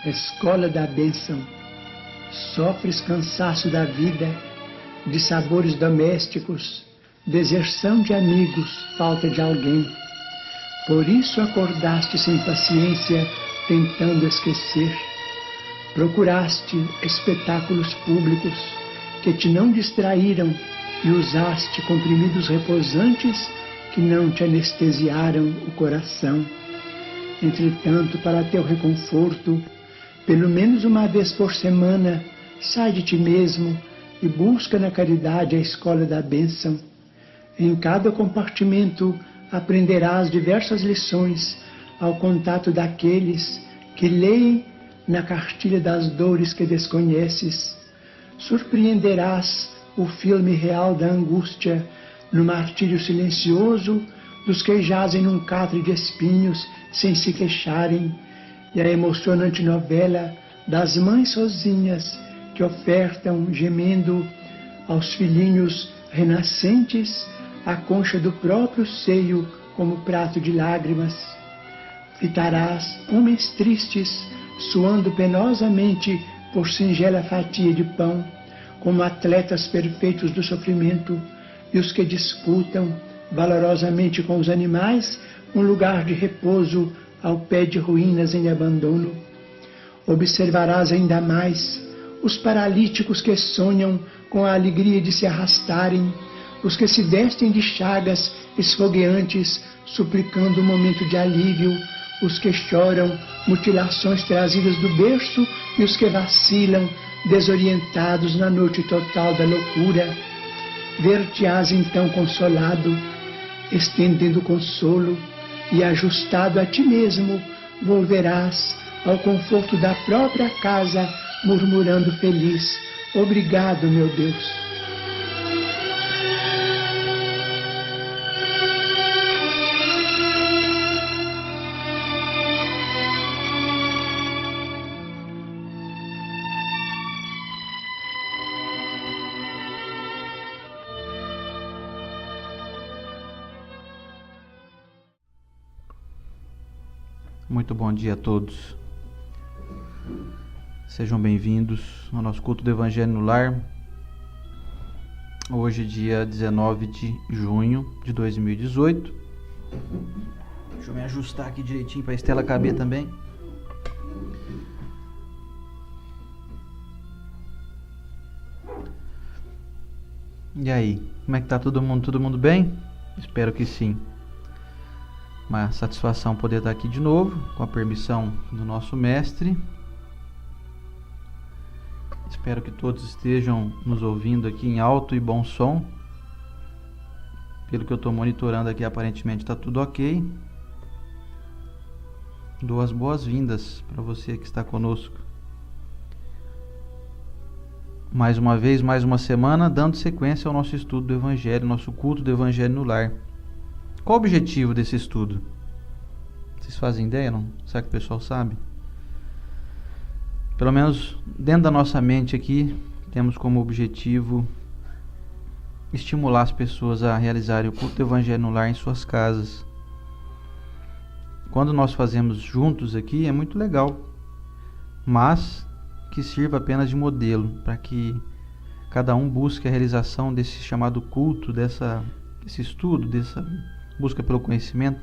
escola da bênção. Sofres cansaço da vida, de sabores domésticos, deserção de amigos, falta de alguém. Por isso acordaste sem paciência, tentando esquecer. Procuraste espetáculos públicos que te não distraíram e usaste comprimidos reposantes que não te anestesiaram o coração. Entretanto, para teu reconforto, pelo menos uma vez por semana, sai de ti mesmo e busca na caridade a escola da bênção. Em cada compartimento aprenderás diversas lições ao contato daqueles que leem na cartilha das dores que desconheces. Surpreenderás o filme real da angústia no martírio silencioso dos que jazem num catre de espinhos sem se queixarem, e a emocionante novela das mães sozinhas que ofertam, gemendo, aos filhinhos renascentes a concha do próprio seio como prato de lágrimas. Fitarás homens tristes, suando penosamente por singela fatia de pão, como atletas perfeitos do sofrimento, e os que disputam valorosamente com os animais um lugar de repouso ao pé de ruínas em abandono. Observarás ainda mais os paralíticos que sonham com a alegria de se arrastarem, os que se vestem de chagas esfogueantes, suplicando um momento de alívio, os que choram mutilações trazidas do berço e os que vacilam, desorientados na noite total da loucura. Ver-te-ás então consolado, estendendo consolo, e ajustado a ti mesmo, volverás ao conforto da própria casa, murmurando feliz: obrigado, meu Deus. Muito bom dia a todos. Sejam bem-vindos ao nosso culto do Evangelho no Lar. Hoje, dia 19 de junho de 2018. Deixa eu me ajustar aqui direitinho para a Estela caber também. E aí, como é que tá todo mundo? Todo mundo bem? Espero que sim. Uma satisfação poder estar aqui de novo, com a permissão do nosso mestre. Espero que todos estejam nos ouvindo aqui em alto e bom som. Pelo que eu estou monitorando aqui, aparentemente está tudo ok. Dou as boas-vindas para você que está conosco. Mais uma vez, mais uma semana, dando sequência ao nosso estudo do Evangelho, nosso culto do Evangelho no Lar. Qual o objetivo desse estudo? Vocês fazem ideia, não? Será que o pessoal sabe? Pelo menos dentro da nossa mente aqui, temos como objetivo estimular as pessoas a realizarem o culto do Evangelho no Lar em suas casas. Quando nós fazemos juntos aqui, é muito legal, mas que sirva apenas de modelo, para que cada um busque a realização desse chamado culto, desse estudo, dessa busca pelo conhecimento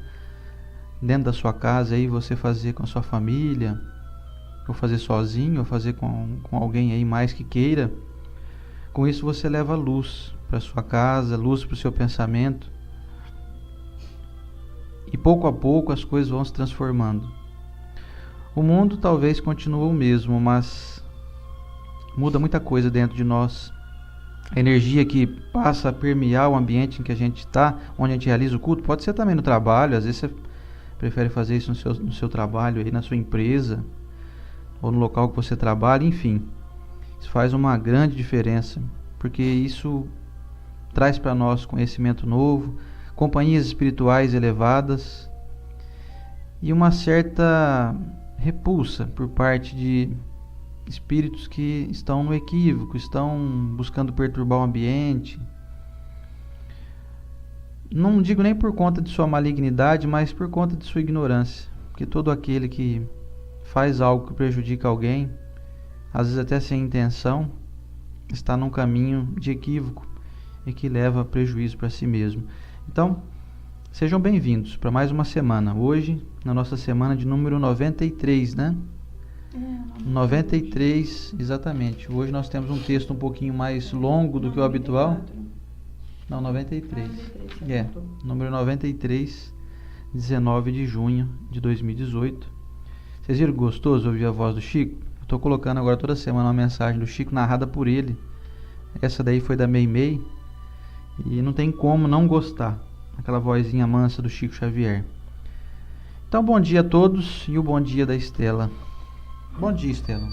dentro da sua casa, aí você fazer com a sua família, ou fazer sozinho, ou fazer com alguém aí mais que queira. Com isso você leva luz para sua casa, luz para o seu pensamento, e pouco a pouco as coisas vão se transformando. O mundo talvez continue o mesmo, mas muda muita coisa dentro de nós. A energia que passa a permear o ambiente em que a gente está, onde a gente realiza o culto, pode ser também no trabalho. Às vezes você prefere fazer isso no seu trabalho, aí, na sua empresa, ou no local que você trabalha, enfim. Isso faz uma grande diferença, porque isso traz para nós conhecimento novo, companhias espirituais elevadas e uma certa repulsa por parte de espíritos que estão no equívoco, estão buscando perturbar o ambiente. Não digo nem por conta de sua malignidade, mas por conta de sua ignorância, porque todo aquele que faz algo que prejudica alguém, às vezes até sem intenção, está num caminho de equívoco e que leva prejuízo para si mesmo. Então, sejam bem-vindos para mais uma semana. Hoje, na nossa semana de número 93, né? 93, exatamente. Hoje nós temos um texto um pouquinho mais longo do que o habitual. Não, 93. Número 93, 19 de junho de 2018. Vocês viram gostoso ouvir a voz do Chico? Eu estou colocando agora toda semana uma mensagem do Chico narrada por ele. Essa daí foi da Meimei. E não tem como não gostar. Aquela vozinha mansa do Chico Xavier. Então, bom dia a todos e o bom dia da Estela. Bom dia, Estela.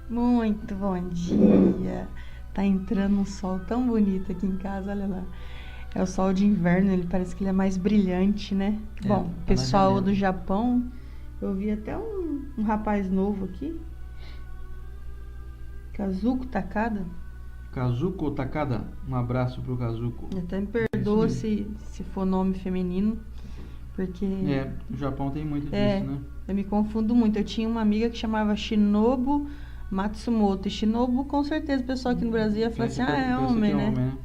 Muito bom dia. Tá entrando um sol tão bonito aqui em casa, olha lá. É o sol de inverno, ele parece que ele é mais brilhante, né? Bom, tá pessoal do Japão, eu vi até um rapaz novo aqui. Kazuko Takada. Kazuko Takada, um abraço pro Kazuko. Até me perdoa se for nome feminino, porque... o Japão tem muito disso, né? Eu me confundo muito. Eu tinha uma amiga que chamava Shinobu Matsumoto. E Shinobu, com certeza, o pessoal aqui no Brasil ia falar assim, é homem, né?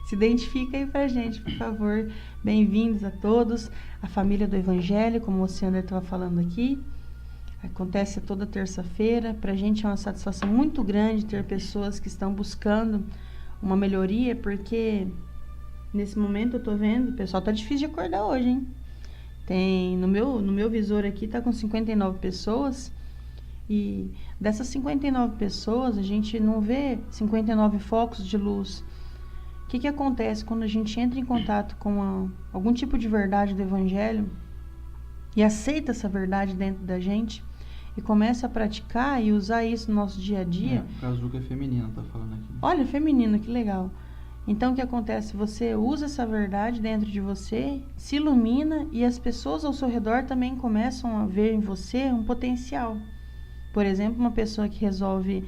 Se identifica aí pra gente, por favor. Bem-vindos a todos. A família do Evangelho, como o Ciander estava falando aqui. Acontece toda terça-feira. Pra gente é uma satisfação muito grande ter pessoas que estão buscando uma melhoria, porque nesse momento eu tô vendo, o pessoal tá difícil de acordar hoje, hein? Tem, no meu visor aqui tá com 59 pessoas e dessas 59 pessoas a gente não vê 59 focos de luz. O que acontece quando a gente entra em contato com algum tipo de verdade do Evangelho e aceita essa verdade dentro da gente e começa a praticar e usar isso no nosso dia a dia? O Kazuko é feminino, tá falando aqui. Olha, feminino, que legal. Então, o que acontece? Você usa essa verdade dentro de você, se ilumina e as pessoas ao seu redor também começam a ver em você um potencial. Por exemplo, uma pessoa que resolve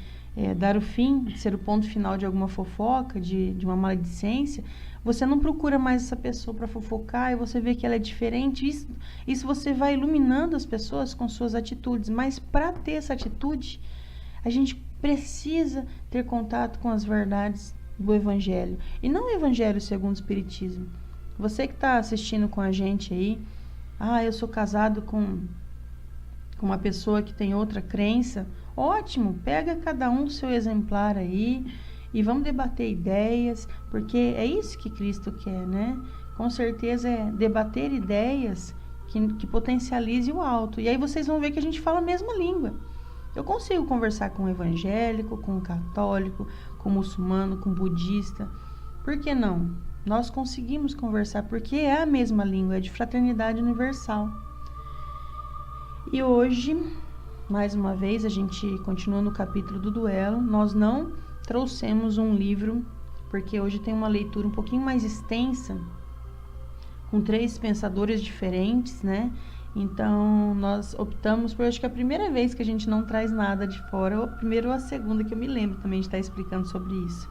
dar o fim, ser o ponto final de alguma fofoca, de uma maledicência, você não procura mais essa pessoa para fofocar e você vê que ela é diferente. Isso você vai iluminando as pessoas com suas atitudes. Mas para ter essa atitude, a gente precisa ter contato com as verdades do Evangelho. E não o Evangelho segundo o Espiritismo. Você que está assistindo com a gente aí, eu sou casado com uma pessoa que tem outra crença, ótimo, pega cada um o seu exemplar aí e vamos debater ideias, porque é isso que Cristo quer, né? Com certeza é debater ideias que potencialize o alto. E aí vocês vão ver que a gente fala a mesma língua. Eu consigo conversar com um evangélico, com um católico, com um muçulmano, com um budista. Por que não? Nós conseguimos conversar porque é a mesma língua, é de fraternidade universal. E hoje, mais uma vez, a gente continua no capítulo do duelo. Nós não trouxemos um livro, porque hoje tem uma leitura um pouquinho mais extensa, com 3 pensadores diferentes, né? Então, nós optamos por, acho que é a primeira vez que a gente não traz nada de fora, ou a primeira ou a segunda, que eu me lembro também de estar explicando sobre isso.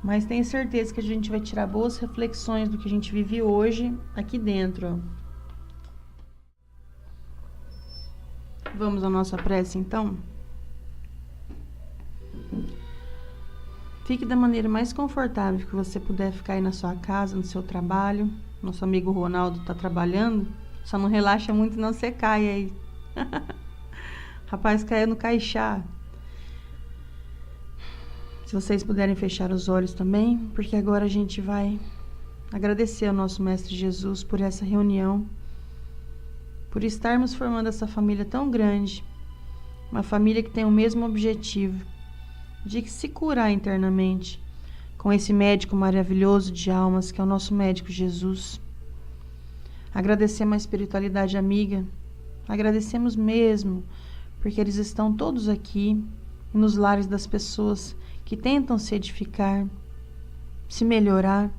Mas tenho certeza que a gente vai tirar boas reflexões do que a gente vive hoje aqui dentro. Vamos à nossa prece, então? Fique da maneira mais confortável que você puder ficar aí na sua casa, no seu trabalho. Nosso amigo Ronaldo está trabalhando. Só não relaxa muito, não você cai aí. Rapaz, caiu no caixá. Se vocês puderem fechar os olhos também, porque agora a gente vai agradecer ao nosso Mestre Jesus por essa reunião, por estarmos formando essa família tão grande, uma família que tem o mesmo objetivo, de se curar internamente, com esse médico maravilhoso de almas, que é o nosso médico Jesus. Agradecemos a espiritualidade amiga, agradecemos mesmo, porque eles estão todos aqui, nos lares das pessoas que tentam se edificar, se melhorar.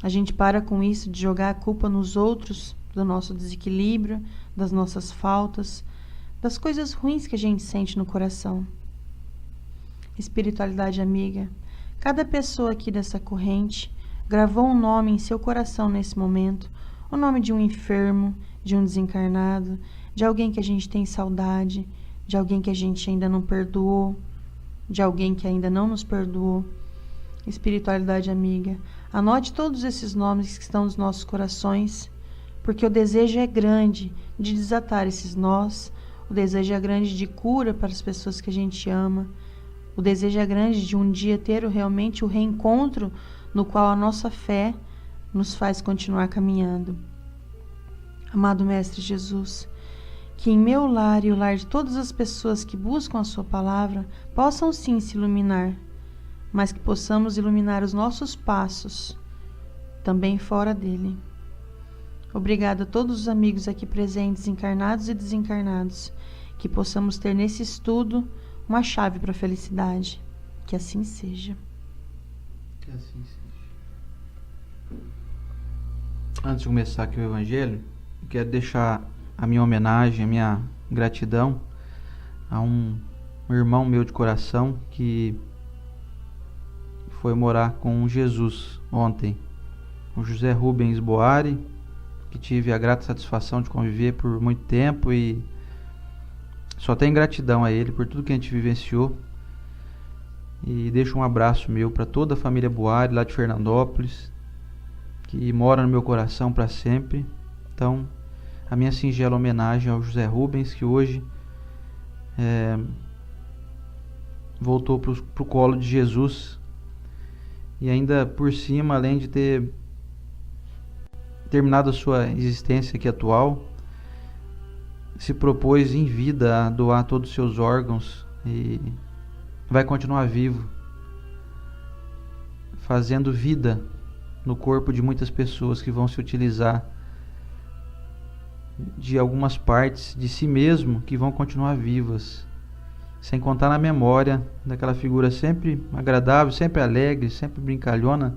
A gente para com isso de jogar a culpa nos outros, do nosso desequilíbrio, das nossas faltas, das coisas ruins que a gente sente no coração. Espiritualidade amiga, cada pessoa aqui dessa corrente gravou um nome em seu coração nesse momento, o nome de um enfermo, de um desencarnado, de alguém que a gente tem saudade, de alguém que a gente ainda não perdoou, de alguém que ainda não nos perdoou. Espiritualidade amiga, anote todos esses nomes que estão nos nossos corações, porque o desejo é grande de desatar esses nós, o desejo é grande de cura para as pessoas que a gente ama, o desejo é grande de um dia ter realmente o reencontro no qual a nossa fé nos faz continuar caminhando. Amado Mestre Jesus, que em meu lar e o lar de todas as pessoas que buscam a sua palavra possam sim se iluminar, mas que possamos iluminar os nossos passos também fora dele. Obrigada a todos os amigos aqui presentes, encarnados e desencarnados, que possamos ter nesse estudo uma chave para a felicidade. Que assim seja. Que assim seja. Antes de começar aqui o Evangelho, eu quero deixar a minha homenagem, a minha gratidão a um irmão meu de coração que foi morar com Jesus ontem, o José Rubens Boari, que tive a grata satisfação de conviver por muito tempo e só tenho gratidão a ele por tudo que a gente vivenciou. E deixo um abraço meu para toda a família Boari lá de Fernandópolis, que mora no meu coração para sempre. Então, a minha singela homenagem ao José Rubens, que hoje voltou para o colo de Jesus e ainda por cima, além de ter terminado a sua existência aqui atual, se propôs em vida a doar todos os seus órgãos e vai continuar vivo, fazendo vida no corpo de muitas pessoas que vão se utilizar de algumas partes de si mesmo que vão continuar vivas, sem contar na memória daquela figura sempre agradável, sempre alegre, sempre brincalhona,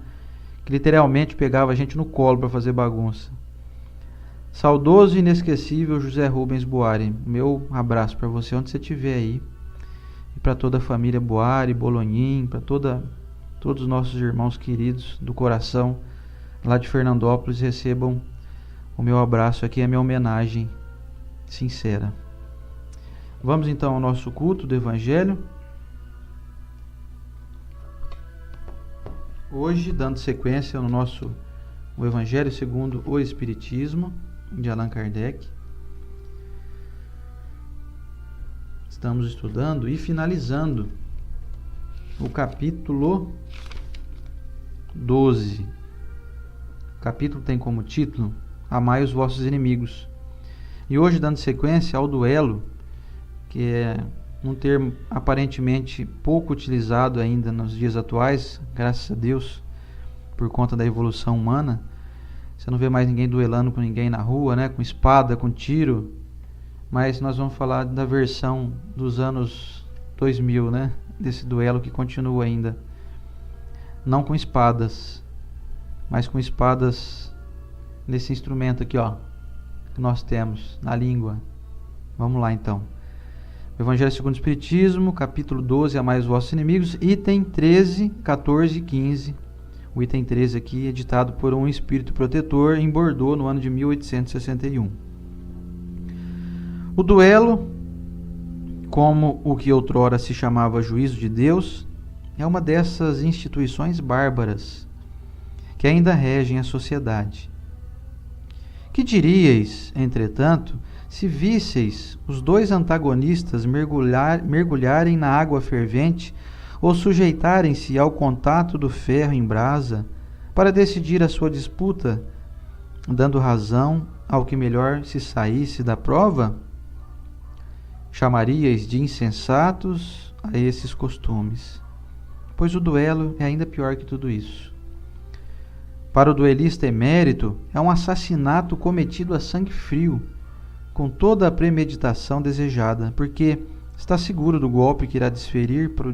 que literalmente pegava a gente no colo para fazer bagunça. Saudoso e inesquecível José Rubens Boari, meu abraço para você onde você estiver aí, e para toda a família Boari, Bolognin, para todos os nossos irmãos queridos do coração lá de Fernandópolis, recebam o meu abraço aqui, a minha homenagem sincera. Vamos então ao nosso culto do Evangelho. Hoje, dando sequência no o Evangelho segundo o Espiritismo, de Allan Kardec. Estamos estudando e finalizando o capítulo 12. O capítulo tem como título Amai os vossos inimigos. E hoje, dando sequência ao duelo, que é um termo aparentemente pouco utilizado ainda nos dias atuais, graças a Deus, por conta da evolução humana. Você não vê mais ninguém duelando com ninguém na rua, né? Com espada, com tiro. Mas nós vamos falar da versão dos anos 2000, né? Desse duelo que continua ainda. Não com espadas, mas com espadas nesse instrumento aqui, ó, que nós temos na língua. Vamos lá então. Evangelho segundo o Espiritismo, capítulo 12, Amai os vossos inimigos, item 13, 14 e 15. O item 13 aqui é ditado por um espírito protetor em Bordeaux no ano de 1861. O duelo, como o que outrora se chamava juízo de Deus, é uma dessas instituições bárbaras que ainda regem a sociedade. Que diríeis, entretanto, se visseis os dois antagonistas mergulharem na água fervente ou sujeitarem-se ao contato do ferro em brasa para decidir a sua disputa, dando razão ao que melhor se saísse da prova? Chamaríeis de insensatos a esses costumes, pois o duelo é ainda pior que tudo isso. Para o duelista emérito, é um assassinato cometido a sangue frio, com toda a premeditação desejada, porque está seguro do golpe que irá desferir para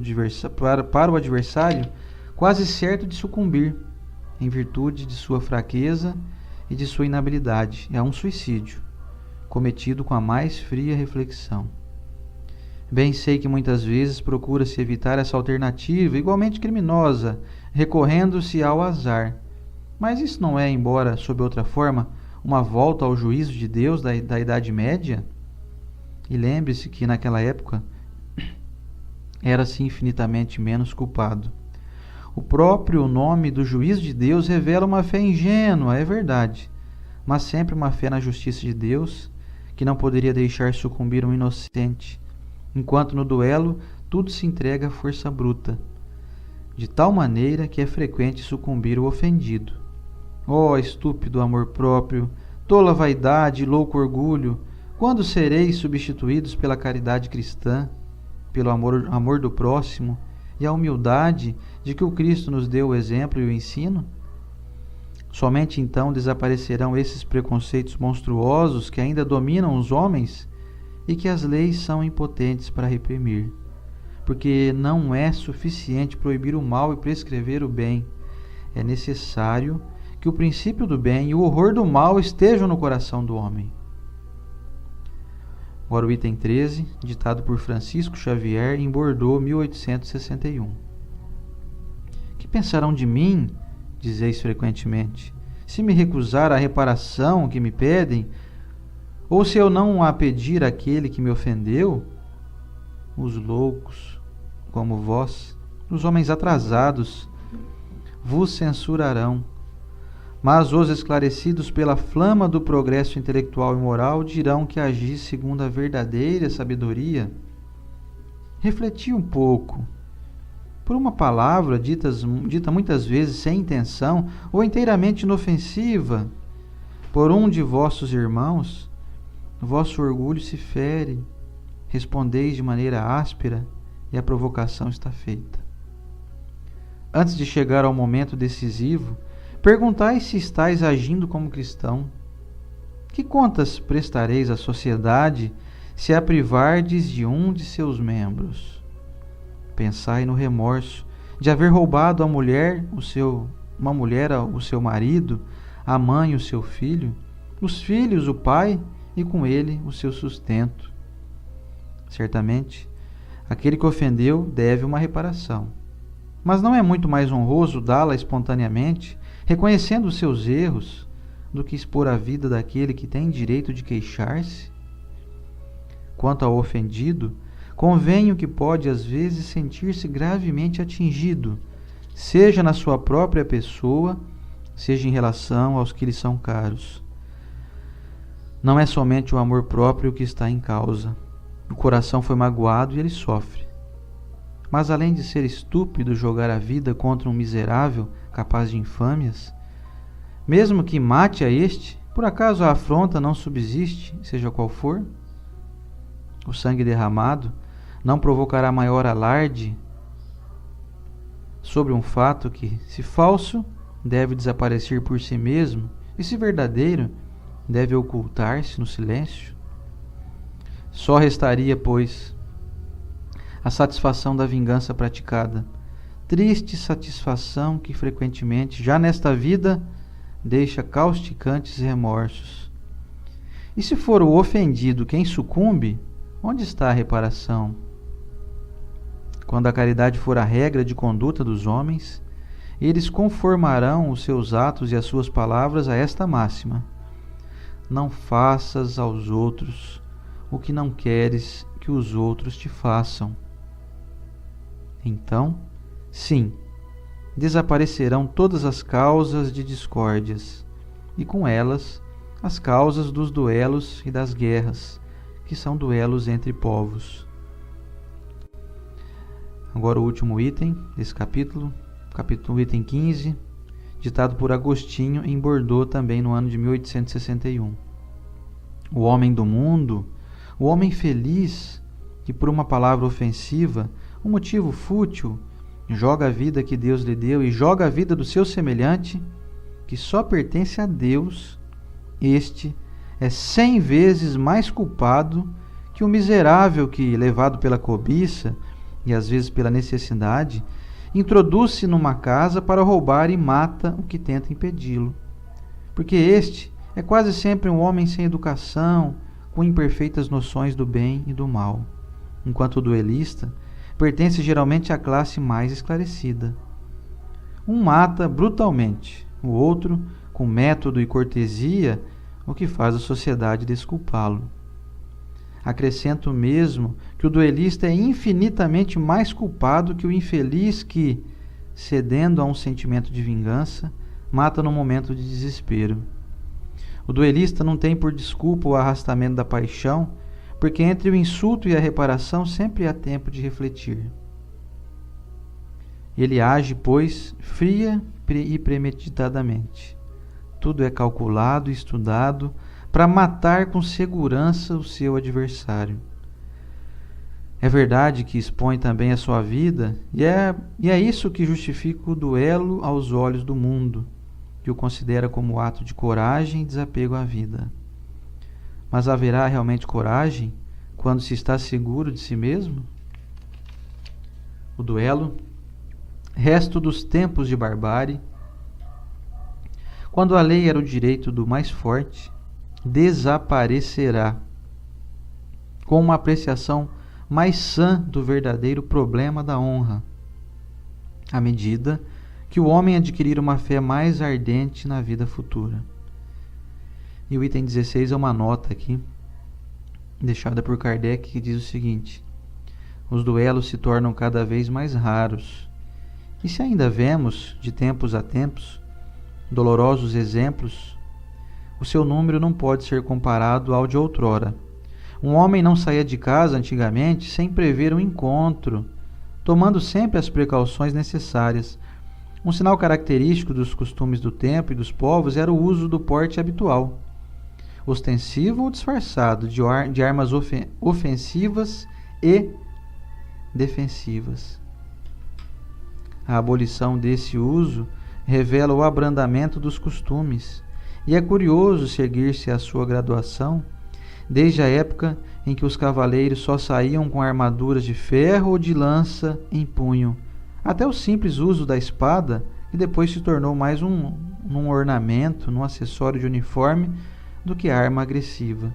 o adversário, quase certo de sucumbir, em virtude de sua fraqueza e de sua inabilidade. É um suicídio, cometido com a mais fria reflexão. Bem sei que muitas vezes procura-se evitar essa alternativa, igualmente criminosa, recorrendo-se ao azar. Mas isso não é, embora sob outra forma, uma volta ao juízo de Deus da Idade Média? E lembre-se que naquela época era-se infinitamente menos culpado. O próprio nome do juízo de Deus revela uma fé ingênua, é verdade, mas sempre uma fé na justiça de Deus, que não poderia deixar sucumbir um inocente, enquanto no duelo tudo se entrega à força bruta, de tal maneira que é frequente sucumbir o ofendido. Ó estúpido amor próprio, tola vaidade, louco orgulho, quando sereis substituídos pela caridade cristã, pelo amor do próximo e a humildade de que o Cristo nos deu o exemplo e o ensino? Somente então desaparecerão esses preconceitos monstruosos que ainda dominam os homens e que as leis são impotentes para reprimir. Porque não é suficiente proibir o mal e prescrever o bem. É necessário que o princípio do bem e o horror do mal estejam no coração do homem. Agora o item 13, ditado por Francisco Xavier em Bordeaux, 1861. Que pensarão de mim, dizeis frequentemente, se me recusar a reparação que me pedem, ou se eu não a pedir àquele que me ofendeu? Os loucos, como vós, os homens atrasados, vos censurarão. Mas os esclarecidos pela flama do progresso intelectual e moral dirão que agis segundo a verdadeira sabedoria. Refleti um pouco. Por uma palavra dita muitas vezes sem intenção ou inteiramente inofensiva por um de vossos irmãos, vosso orgulho se fere, respondeis de maneira áspera e a provocação está feita. Antes de chegar ao momento decisivo, perguntai se estáis agindo como cristão. Que contas prestareis à sociedade se a privardes de um de seus membros? Pensai no remorso de haver roubado uma mulher o seu marido, a mãe o seu filho, os filhos o pai e com ele o seu sustento. Certamente, aquele que ofendeu deve uma reparação. Mas não é muito mais honroso dá-la espontaneamente, reconhecendo os seus erros, do que expor a vida daquele que tem direito de queixar-se? Quanto ao ofendido, convenho que pode às vezes sentir-se gravemente atingido, seja na sua própria pessoa, seja em relação aos que lhe são caros. Não é somente o amor próprio que está em causa. O coração foi magoado e ele sofre. Mas além de ser estúpido jogar a vida contra um miserável capaz de infâmias, mesmo que mate a este, por acaso a afronta não subsiste, seja qual for? O sangue derramado não provocará maior alarde sobre um fato que, se falso, deve desaparecer por si mesmo, e se verdadeiro, deve ocultar-se no silêncio? Só restaria, pois, a satisfação da vingança praticada, triste satisfação que frequentemente, já nesta vida, deixa causticantes remorsos. E se for o ofendido quem sucumbe, onde está a reparação? Quando a caridade for a regra de conduta dos homens, eles conformarão os seus atos e as suas palavras a esta máxima: não faças aos outros o que não queres que os outros te façam. Então, sim, desaparecerão todas as causas de discórdias, e com elas as causas dos duelos e das guerras, que são duelos entre povos. Agora o último item desse capítulo item 15, ditado por Agostinho em Bordeaux, também no ano de 1861. O homem do mundo, o homem feliz, que por uma palavra ofensiva, um motivo fútil, joga a vida que Deus lhe deu e joga a vida do seu semelhante, que só pertence a Deus, este é 100 vezes mais culpado que o miserável que, levado pela cobiça e às vezes pela necessidade, introduz-se numa casa para roubar e mata o que tenta impedi-lo. Porque este é quase sempre um homem sem educação, com imperfeitas noções do bem e do mal, enquanto o duelista pertence geralmente à classe mais esclarecida. Um mata brutalmente, o outro, com método e cortesia, o que faz a sociedade desculpá-lo. Acrescento mesmo que o duelista é infinitamente mais culpado que o infeliz que, cedendo a um sentimento de vingança, mata no momento de desespero. O duelista não tem por desculpa o arrastamento da paixão, porque entre o insulto e a reparação sempre há tempo de refletir. Ele age, pois, fria e premeditadamente. Tudo é calculado e estudado para matar com segurança o seu adversário. É verdade que expõe também a sua vida, e é isso que justifica o duelo aos olhos do mundo, que o considera como ato de coragem e desapego à vida. Mas haverá realmente coragem quando se está seguro de si mesmo? O duelo, resto dos tempos de barbárie, quando a lei era o direito do mais forte, desaparecerá com uma apreciação mais sã do verdadeiro problema da honra, à medida que o homem adquirir uma fé mais ardente na vida futura. E o item 16 é uma nota aqui, deixada por Kardec, que diz o seguinte: os duelos se tornam cada vez mais raros, e se ainda vemos, de tempos a tempos, dolorosos exemplos, o seu número não pode ser comparado ao de outrora. Um homem não saía de casa antigamente sem prever um encontro, tomando sempre as precauções necessárias. Um sinal característico dos costumes do tempo e dos povos era o uso do porte habitual, ostensivo ou disfarçado, de armas ofensivas e defensivas. A abolição desse uso revela o abrandamento dos costumes, e é curioso seguir-se a sua graduação desde a época em que os cavaleiros só saíam com armaduras de ferro ou de lança em punho, até o simples uso da espada, que depois se tornou mais um ornamento, um acessório de uniforme, do que arma agressiva.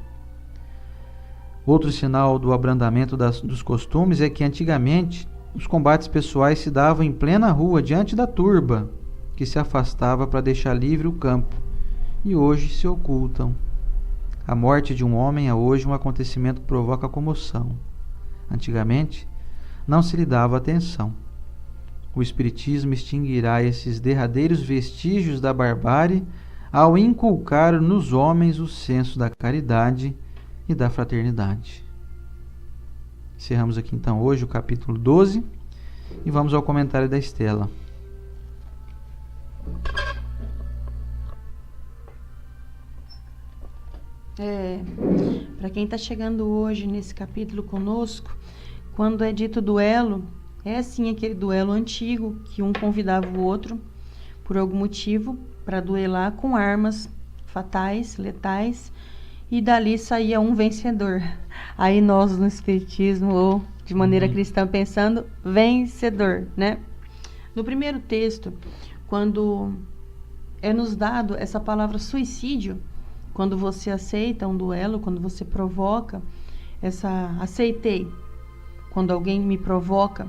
Outro sinal do abrandamento dos costumes é que antigamente os combates pessoais se davam em plena rua, diante da turba, que se afastava para deixar livre o campo, e hoje se ocultam. A morte de um homem é hoje um acontecimento que provoca comoção. Antigamente, não se lhe dava atenção. O Espiritismo extinguirá esses derradeiros vestígios da barbárie ao inculcar nos homens o senso da caridade e da fraternidade. Encerramos aqui então hoje o capítulo 12 e vamos ao comentário da Estela. Para quem está chegando hoje nesse capítulo conosco, quando é dito duelo, é assim aquele duelo antigo que um convidava o outro por algum motivo para duelar com armas fatais, letais, e dali saía um vencedor. Aí nós no Espiritismo, ou de maneira cristã, pensando vencedor, né? No primeiro texto, quando é nos dado essa palavra suicídio, quando você aceita um duelo, quando você provoca, aceitei, quando alguém me provoca,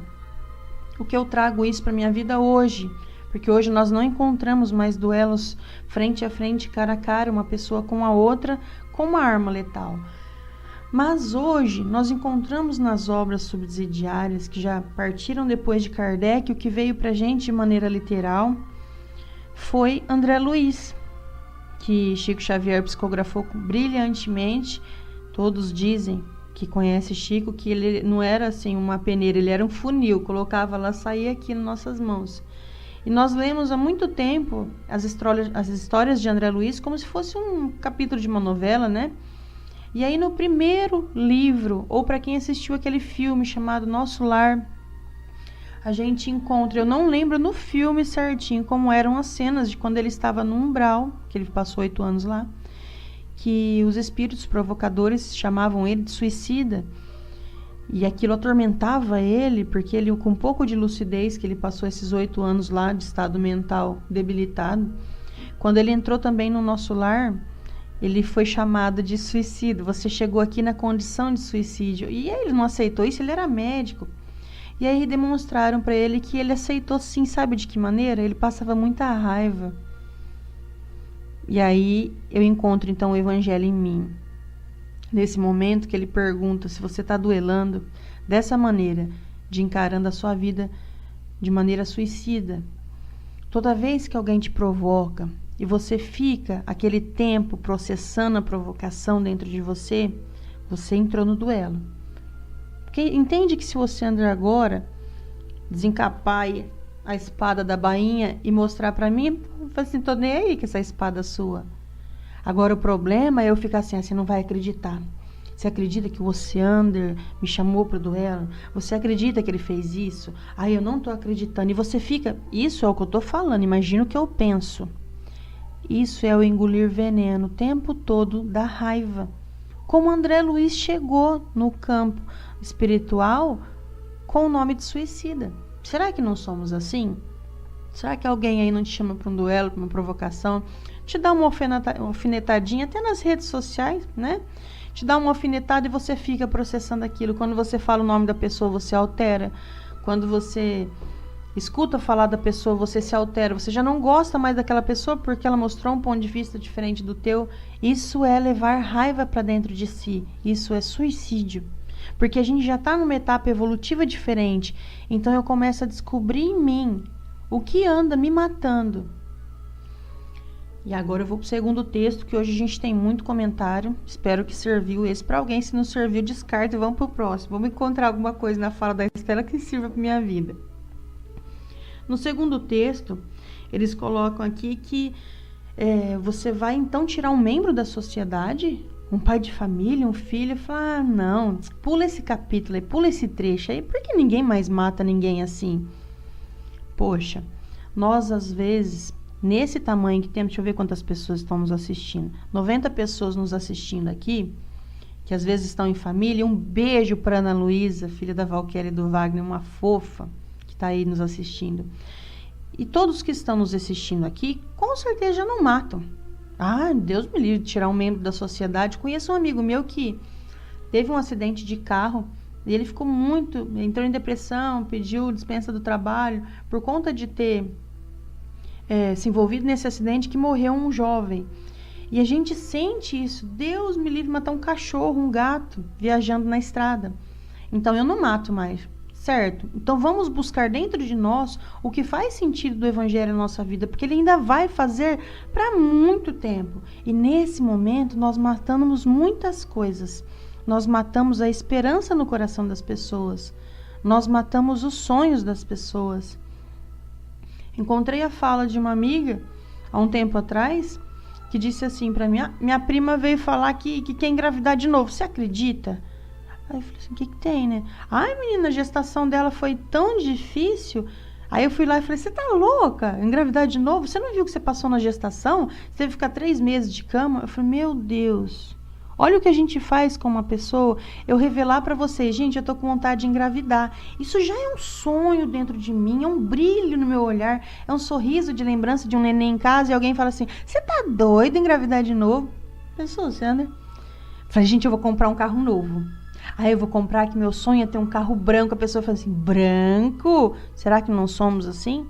o que eu trago isso para minha vida hoje? Porque hoje nós não encontramos mais duelos frente a frente, cara a cara, uma pessoa com a outra, com uma arma letal. Mas hoje nós encontramos nas obras subsidiárias que já partiram depois de Kardec, o que veio para a gente de maneira literal foi André Luiz, que Chico Xavier psicografou brilhantemente. Todos dizem que conhece Chico, que ele não era assim uma peneira, ele era um funil, colocava lá, saía aqui nas nossas mãos. E nós lemos há muito tempo as histórias de André Luiz como se fosse um capítulo de uma novela, né? E aí no primeiro livro, ou para quem assistiu aquele filme chamado Nosso Lar, a gente encontra, eu não lembro no filme certinho como eram as cenas de quando ele estava no umbral, que ele passou 8 anos lá, que os espíritos provocadores chamavam ele de suicida, e aquilo atormentava ele, porque ele, com um pouco de lucidez, que ele passou esses 8 anos lá de estado mental debilitado, quando ele entrou também no Nosso Lar, ele foi chamado de suicida. Você chegou aqui na condição de suicídio. E ele não aceitou isso, ele era médico. E aí demonstraram para ele que ele aceitou sim, sabe de que maneira? Ele passava muita raiva. E aí eu encontro então o Evangelho em mim. nesse momento que ele pergunta se você está duelando dessa maneira, de encarando a sua vida de maneira suicida. Toda vez que alguém te provoca e você fica aquele tempo processando a provocação dentro de você, você entrou no duelo. Porque entende que se você andar agora, desencapar a espada da bainha e mostrar para mim, eu falo assim, tô nem aí que essa espada é sua. Agora o problema é eu ficar assim, você não vai acreditar. Você acredita que o Oceander me chamou para o duelo? Você acredita que ele fez isso? Aí eu não estou acreditando. E você fica, isso é o que eu estou falando, imagina o que eu penso. Isso é o engolir veneno o tempo todo da raiva. Como André Luiz chegou no campo espiritual com o nome de suicida. Será que não somos assim? Será que alguém aí não te chama para um duelo, para uma provocação? Te dá uma alfinetadinha, até nas redes sociais, né? Te dá uma alfinetada e você fica processando aquilo. Quando você fala o nome da pessoa, você altera. Quando você escuta falar da pessoa, você se altera. Você já não gosta mais daquela pessoa porque ela mostrou um ponto de vista diferente do teu. Isso é levar raiva para dentro de si. Isso é suicídio. Porque a gente já está numa etapa evolutiva diferente. Então eu começo a descobrir em mim o que anda me matando. E agora eu vou para o segundo texto, que hoje a gente tem muito comentário. Espero que serviu esse para alguém. Se não serviu, descarta e vamos para o próximo. Vamos encontrar alguma coisa na fala da Estela que sirva para minha vida. No segundo texto, eles colocam aqui que você vai então tirar um membro da sociedade, um pai de família, um filho, e fala, não, pula esse capítulo aí, pula esse trecho aí, porque ninguém mais mata ninguém assim. Poxa, nós às vezes... Nesse tamanho que temos, deixa eu ver quantas pessoas estão nos assistindo. 90 pessoas nos assistindo aqui, que às vezes estão em família. Um beijo para Ana Luísa, filha da Valquéria e do Wagner, uma fofa que está aí nos assistindo. E todos que estão nos assistindo aqui, com certeza já não matam. Ah, Deus me livre de tirar um membro da sociedade. Conheço um amigo meu que teve um acidente de carro e ele ficou entrou em depressão, pediu dispensa do trabalho por conta de ter... se envolvido nesse acidente, que morreu um jovem. E a gente sente isso. Deus me livre de matar um cachorro, um gato, viajando na estrada. Então eu não mato mais, certo? Então vamos buscar dentro de nós o que faz sentido do Evangelho na nossa vida, porque ele ainda vai fazer para muito tempo. E nesse momento nós matamos muitas coisas. Nós matamos a esperança no coração das pessoas. Nós matamos os sonhos das pessoas. Encontrei a fala de uma amiga, há um tempo atrás, que disse assim para mim, minha prima veio falar que quer engravidar de novo, você acredita? Aí eu falei assim, o que tem, né? Ai, menina, a gestação dela foi tão difícil. Aí eu fui lá e falei, você tá louca? Engravidar de novo? Você não viu que você passou na gestação? Você teve que ficar 3 meses de cama? Eu falei, meu Deus... Olha o que a gente faz com uma pessoa, eu revelar para vocês, gente, eu tô com vontade de engravidar. Isso já é um sonho dentro de mim, é um brilho no meu olhar, é um sorriso de lembrança de um neném em casa e alguém fala assim, você tá doido em engravidar de novo? Pensou, Sandra? Falei, gente, eu vou comprar um carro novo. Aí eu vou comprar, que meu sonho é ter um carro branco. A pessoa fala assim, branco? Será que não somos assim?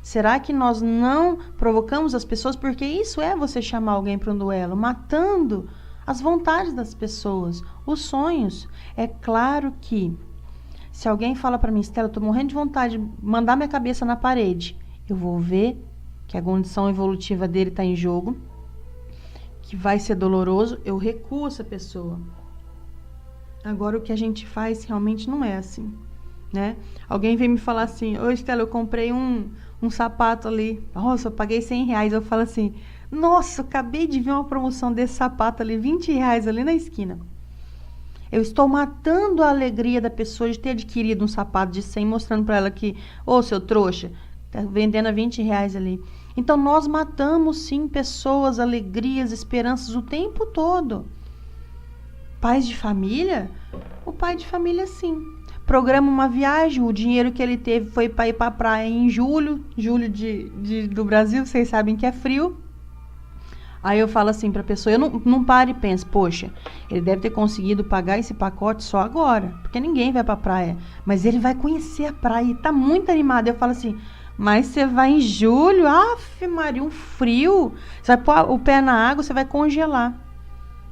Será que nós não provocamos as pessoas? Porque isso é você chamar alguém para um duelo, matando as vontades das pessoas, os sonhos. É claro que se alguém fala para mim, Estela, eu tô morrendo de vontade de mandar minha cabeça na parede, eu vou ver que a condição evolutiva dele está em jogo, que vai ser doloroso, eu recuo essa pessoa. Agora o que a gente faz realmente não é assim, né? Alguém vem me falar assim, ô Estela, eu comprei um sapato ali, nossa, eu paguei R$100, eu falo assim, nossa, eu acabei de ver uma promoção desse sapato ali, R$20 ali na esquina. Eu estou matando a alegria da pessoa de ter adquirido um sapato de 100, mostrando para ela que, ô, seu trouxa, tá vendendo a R$20 ali. Então, nós matamos, sim, pessoas, alegrias, esperanças o tempo todo. Pais de família? O pai de família, sim. Programa uma viagem, o dinheiro que ele teve foi para ir para a praia em julho do Brasil, vocês sabem que é frio. Aí eu falo assim para a pessoa, eu não paro e penso, poxa, ele deve ter conseguido pagar esse pacote só agora, porque ninguém vai para a praia, mas ele vai conhecer a praia e tá muito animado. Eu falo assim, mas você vai em julho? Aff, Maria, um frio, você vai pôr o pé na água, você vai congelar.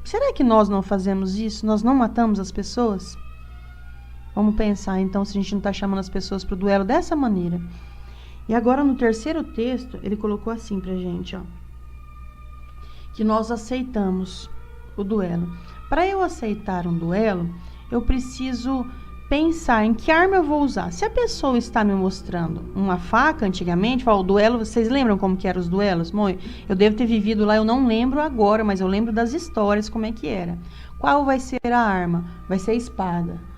Será que nós não fazemos isso? Nós não matamos as pessoas? Vamos pensar, então, se a gente não está chamando as pessoas para o duelo dessa maneira. E agora, no terceiro texto, ele colocou assim pra gente, ó. Que nós aceitamos o duelo. Para eu aceitar um duelo, eu preciso pensar em que arma eu vou usar. Se a pessoa está me mostrando uma faca, antigamente, o duelo, vocês lembram como que eram os duelos? Bom, eu devo ter vivido lá, eu não lembro agora, mas eu lembro das histórias, como é que era. Qual vai ser a arma? Vai ser a espada.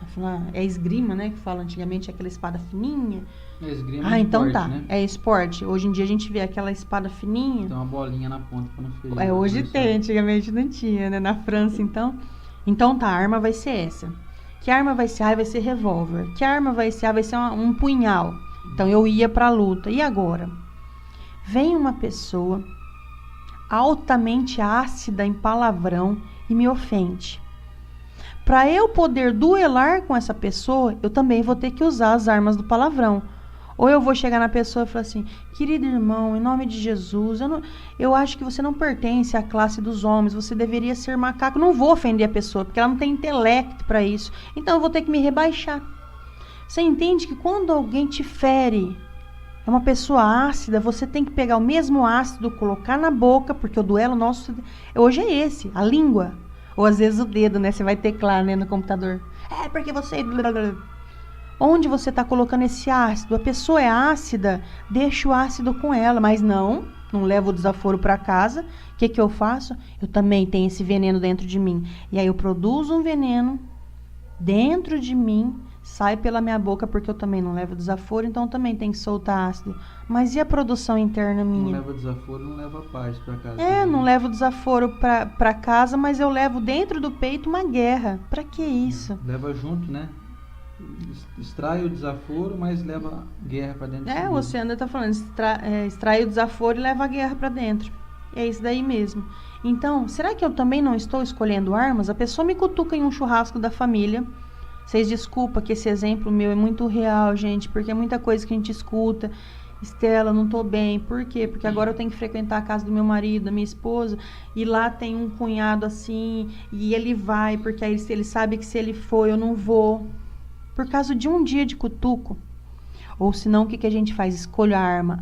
É esgrima, né? Que fala antigamente, aquela espada fininha. É esgrima então esporte, tá. Né? É esporte. Hoje em dia a gente vê aquela espada fininha. Tem uma bolinha na ponta pra não ferir. Hoje tem, antigamente não tinha, né? Na França, então. Então tá, a arma vai ser essa. Que arma vai ser? Vai ser revólver. Que arma vai ser? Vai ser um punhal. Então eu ia pra luta. E agora? Vem uma pessoa altamente ácida em palavrão e me ofende. Para eu poder duelar com essa pessoa, eu também vou ter que usar as armas do palavrão. Ou eu vou chegar na pessoa e falar assim: querido irmão, em nome de Jesus, eu acho que você não pertence à classe dos homens, você deveria ser macaco. Não vou ofender a pessoa, porque ela não tem intelecto para isso. Então eu vou ter que me rebaixar. Você entende que quando alguém te fere, é uma pessoa ácida, você tem que pegar o mesmo ácido, colocar na boca, porque o duelo nosso hoje é esse, a língua. Ou às vezes o dedo, né? Você vai teclar, né, no computador. Porque você... Onde você está colocando esse ácido? A pessoa é ácida, deixa o ácido com ela. Mas não levo o desaforo para casa. O que eu faço? Eu também tenho esse veneno dentro de mim. E aí eu produzo um veneno dentro de mim, sai pela minha boca, porque eu também não levo desaforo, então eu também tenho que soltar ácido. Mas e a produção interna minha? Não leva desaforo, não leva paz para casa. Também. Não levo desaforo para casa, mas eu levo dentro do peito uma guerra. Para que isso? Leva junto, né? Extrai o desaforo, mas leva guerra para dentro. O Oceano tá falando, extrai o desaforo e leva a guerra para dentro. É isso daí mesmo. Então, será que eu também não estou escolhendo armas? A pessoa me cutuca em um churrasco da família. Vocês desculpa que esse exemplo meu é muito real, gente, porque é muita coisa que a gente escuta. Estela, não tô bem. Por quê? Porque agora eu tenho que frequentar a casa do meu marido, da minha esposa, e lá tem um cunhado assim, e ele vai, porque aí ele sabe que se ele for, eu não vou. Por causa de um dia de cutuco. Ou senão, o que a gente faz? Escolha a arma.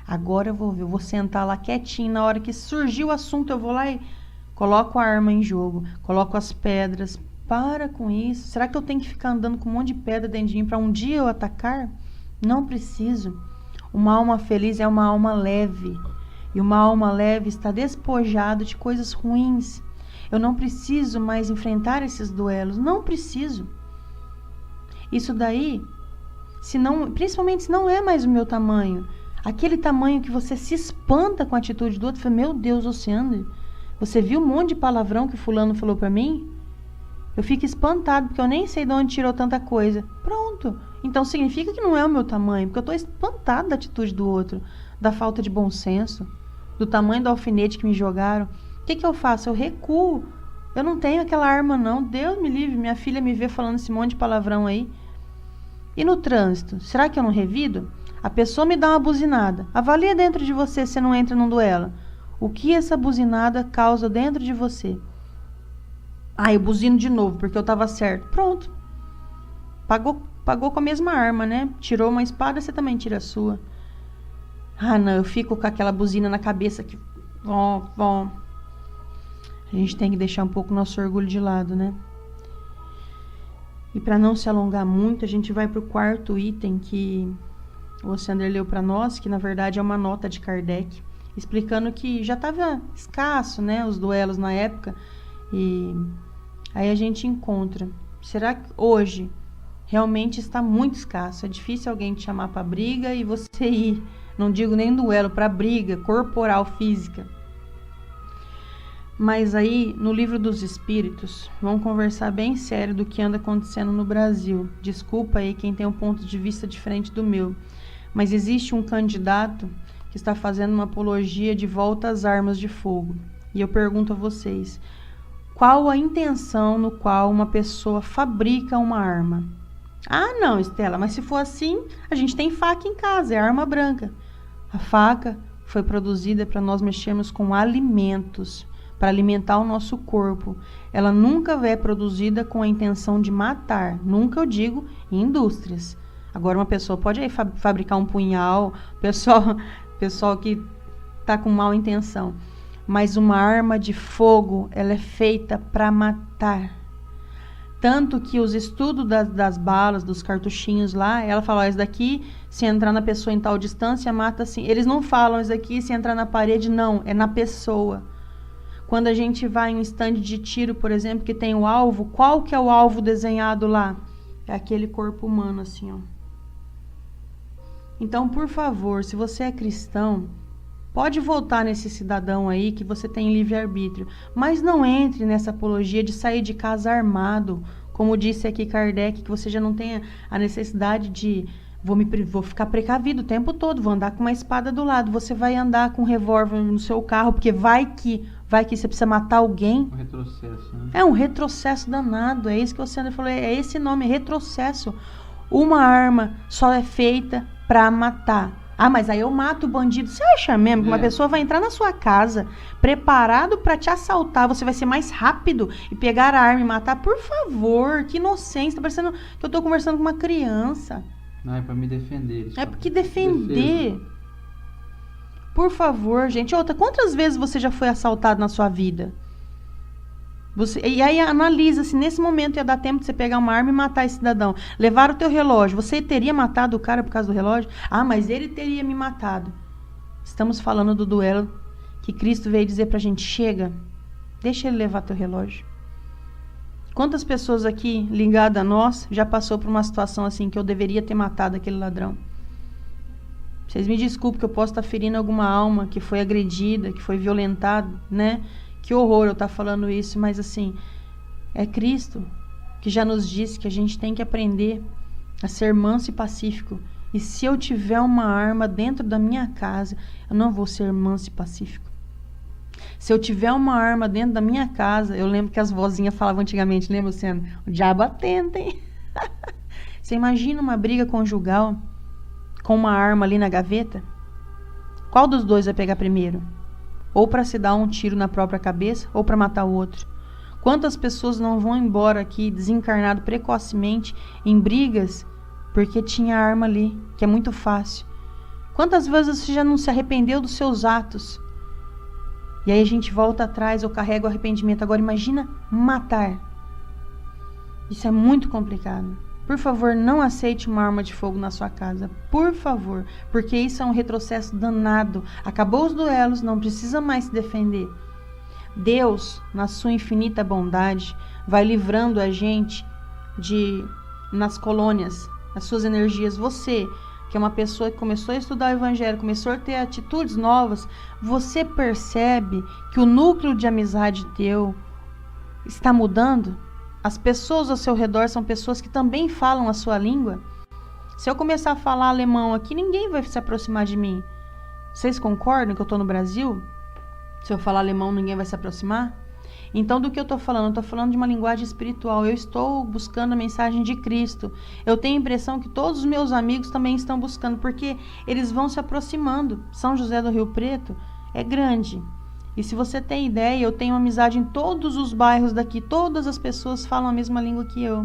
Agora eu vou sentar lá quietinho. Na hora que surgiu o assunto, eu vou lá e coloco a arma em jogo. Coloco as pedras. Para com isso. Será que eu tenho que ficar andando com um monte de pedra dentro de mim para um dia eu atacar? Não preciso. Uma alma feliz é uma alma leve. E uma alma leve está despojada de coisas ruins. Eu não preciso mais enfrentar esses duelos. Não preciso. Isso daí, principalmente se não é mais o meu tamanho. Aquele tamanho que você se espanta com a atitude do outro. Fala, meu Deus, Oceano, você viu um monte de palavrão que fulano falou para mim? Eu fico espantado, porque eu nem sei de onde tirou tanta coisa. Pronto. Então significa que não é o meu tamanho, porque eu estou espantado da atitude do outro, da falta de bom senso, do tamanho do alfinete que me jogaram. O que eu faço? Eu recuo. Eu não tenho aquela arma, não. Deus me livre, minha filha me vê falando esse monte de palavrão aí. E no trânsito? Será que eu não revido? A pessoa me dá uma buzinada. Avalia dentro de você se não entra num duelo. O que essa buzinada causa dentro de você? Eu buzino de novo, porque eu estava certo. Pronto. Pagou com a mesma arma, né? Tirou uma espada, você também tira a sua. Não, eu fico com aquela buzina na cabeça que... A gente tem que deixar um pouco nosso orgulho de lado, né? E para não se alongar muito, a gente vai para o quarto item que o Oceander leu para nós, que na verdade é uma nota de Kardec, explicando que já estava escasso, né, os duelos na época. E aí a gente encontra. Será que hoje realmente está muito escasso? É difícil alguém te chamar para briga e você ir, não digo nem duelo, para briga corporal, física. Mas aí, no Livro dos Espíritos, vamos conversar bem sério do que anda acontecendo no Brasil. Desculpa aí quem tem um ponto de vista diferente do meu. Mas existe um candidato que está fazendo uma apologia de volta às armas de fogo. E eu pergunto a vocês, qual a intenção no qual uma pessoa fabrica uma arma? Não, Estela, mas se for assim, a gente tem faca em casa, é arma branca. A faca foi produzida para nós mexermos com alimentos, para alimentar o nosso corpo. Ela nunca é produzida com a intenção de matar. Nunca, eu digo, em indústrias. Agora uma pessoa pode aí fabricar um punhal, pessoal que está com má intenção. Mas uma arma de fogo, ela é feita para matar. Tanto que os estudos das balas, dos cartuchinhos lá, ela fala, ó, esse daqui, se entrar na pessoa em tal distância, mata assim. Eles não falam, esse daqui, se entrar na parede, não, é na pessoa. Quando a gente vai em um stand de tiro, por exemplo, que tem o alvo, qual que é o alvo desenhado lá? É aquele corpo humano, assim, ó. Então, por favor, se você é cristão, pode votar nesse cidadão aí que você tem livre-arbítrio, mas não entre nessa apologia de sair de casa armado, como disse aqui Kardec, que você já não tenha a necessidade de vou ficar precavido o tempo todo, vou andar com uma espada do lado, você vai andar com um revólver no seu carro, porque vai que você precisa matar alguém. Um retrocesso, né? É um retrocesso danado, é isso que o Sandro falou, é esse nome, retrocesso. Uma arma só é feita para matar. Ah, mas aí eu mato o bandido. Você acha mesmo que uma pessoa vai entrar na sua casa preparado para te assaltar? Você vai ser mais rápido e pegar a arma e matar? Por favor, que inocência. Tá parecendo que eu tô conversando com uma criança. Não, é para me defender. É porque defender. Defesa. Por favor, gente. Outra, quantas vezes você já foi assaltado na sua vida? E aí analisa se nesse momento ia dar tempo de você pegar uma arma e matar esse cidadão. Levar o teu relógio. Você teria matado o cara por causa do relógio? Ah, mas ele teria me matado. Estamos falando do duelo que Cristo veio dizer pra gente, chega, deixa ele levar teu relógio. Quantas pessoas aqui ligadas a nós já passou por uma situação assim que eu deveria ter matado aquele ladrão? Vocês me desculpem que eu posso estar ferindo alguma alma que foi agredida, que foi violentada, né? Que horror eu estar falando isso, mas assim, é Cristo que já nos disse que a gente tem que aprender a ser manso e pacífico. E se eu tiver uma arma dentro da minha casa, eu não vou ser manso e pacífico. Se eu tiver uma arma dentro da minha casa, eu lembro que as vozinhas falavam antigamente, lembra, Luciano? O diabo atenta, hein? Você imagina uma briga conjugal com uma arma ali na gaveta? Qual dos dois vai pegar primeiro? Ou para se dar um tiro na própria cabeça, ou para matar o outro. Quantas pessoas não vão embora aqui desencarnado precocemente em brigas porque tinha arma ali, que é muito fácil. Quantas vezes você já não se arrependeu dos seus atos? E aí a gente volta atrás ou carrega o arrependimento. Agora imagina matar. Isso é muito complicado. Por favor, não aceite uma arma de fogo na sua casa. Por favor. Porque isso é um retrocesso danado. Acabou os duelos, não precisa mais se defender. Deus, na sua infinita bondade, vai livrando a gente nas colônias, as suas energias. Você, que é uma pessoa que começou a estudar o Evangelho, começou a ter atitudes novas, você percebe que o núcleo de amizade teu está mudando? As pessoas ao seu redor são pessoas que também falam a sua língua. Se eu começar a falar alemão aqui, ninguém vai se aproximar de mim. Vocês concordam que eu estou no Brasil? Se eu falar alemão, ninguém vai se aproximar? Então, do que eu estou falando? Eu estou falando de uma linguagem espiritual. Eu estou buscando a mensagem de Cristo. Eu tenho a impressão que todos os meus amigos também estão buscando, porque eles vão se aproximando. São José do Rio Preto é grande. E se você tem ideia, eu tenho amizade em todos os bairros daqui. Todas as pessoas falam a mesma língua que eu.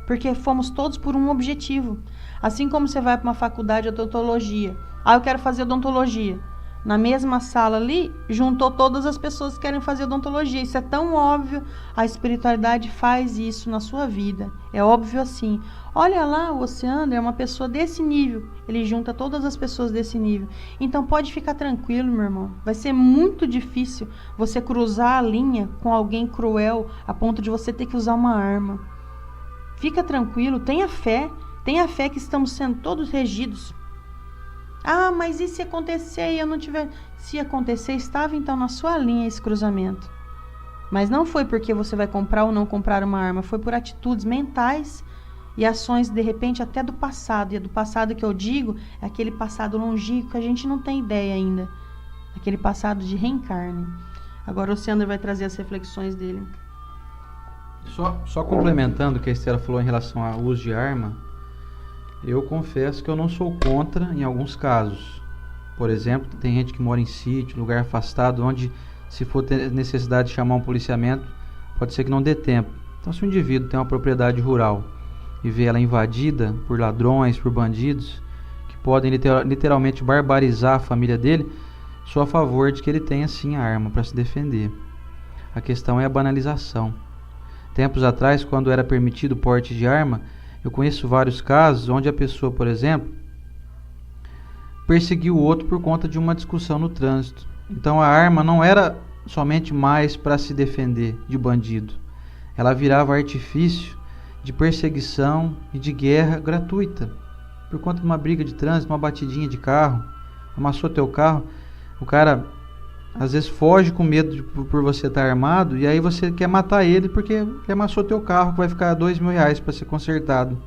Porque fomos todos por um objetivo. Assim como você vai para uma faculdade de odontologia. Ah, eu quero fazer odontologia. Na mesma sala ali, juntou todas as pessoas que querem fazer odontologia. Isso é tão óbvio. A espiritualidade faz isso na sua vida. É óbvio assim. Olha lá, o Oceano é uma pessoa desse nível. Ele junta todas as pessoas desse nível. Então pode ficar tranquilo, meu irmão. Vai ser muito difícil você cruzar a linha com alguém cruel a ponto de você ter que usar uma arma. Fica tranquilo, tenha fé. Tenha fé que estamos sendo todos regidos. Ah, mas e se acontecer e eu não tiver... Se acontecer, estava então na sua linha esse cruzamento. Mas não foi porque você vai comprar ou não comprar uma arma. Foi por atitudes mentais e ações, de repente, até do passado. E do passado que eu digo é aquele passado longínquo que a gente não tem ideia ainda. Aquele passado de reencarne. Agora o Sandro vai trazer as reflexões dele. Só complementando o que a Estela falou em relação ao uso de arma, eu confesso que eu não sou contra em alguns casos. Por exemplo, tem gente que mora em sítio, lugar afastado, onde se for ter necessidade de chamar um policiamento, pode ser que não dê tempo. Então, se o indivíduo tem uma propriedade rural e vê ela invadida por ladrões, por bandidos, que podem literalmente barbarizar a família dele, sou a favor de que ele tenha sim a arma para se defender. A questão é a banalização. Tempos atrás, quando era permitido o porte de arma, eu conheço vários casos onde a pessoa, por exemplo, perseguiu o outro por conta de uma discussão no trânsito. Então a arma não era somente mais para se defender de bandido. Ela virava artifício de perseguição e de guerra gratuita. Por conta de uma briga de trânsito, uma batidinha de carro, amassou teu carro, o cara às vezes foge com medo por você estar armado, e aí você quer matar ele porque amassou teu carro, que vai ficar R$2.000 para ser consertado.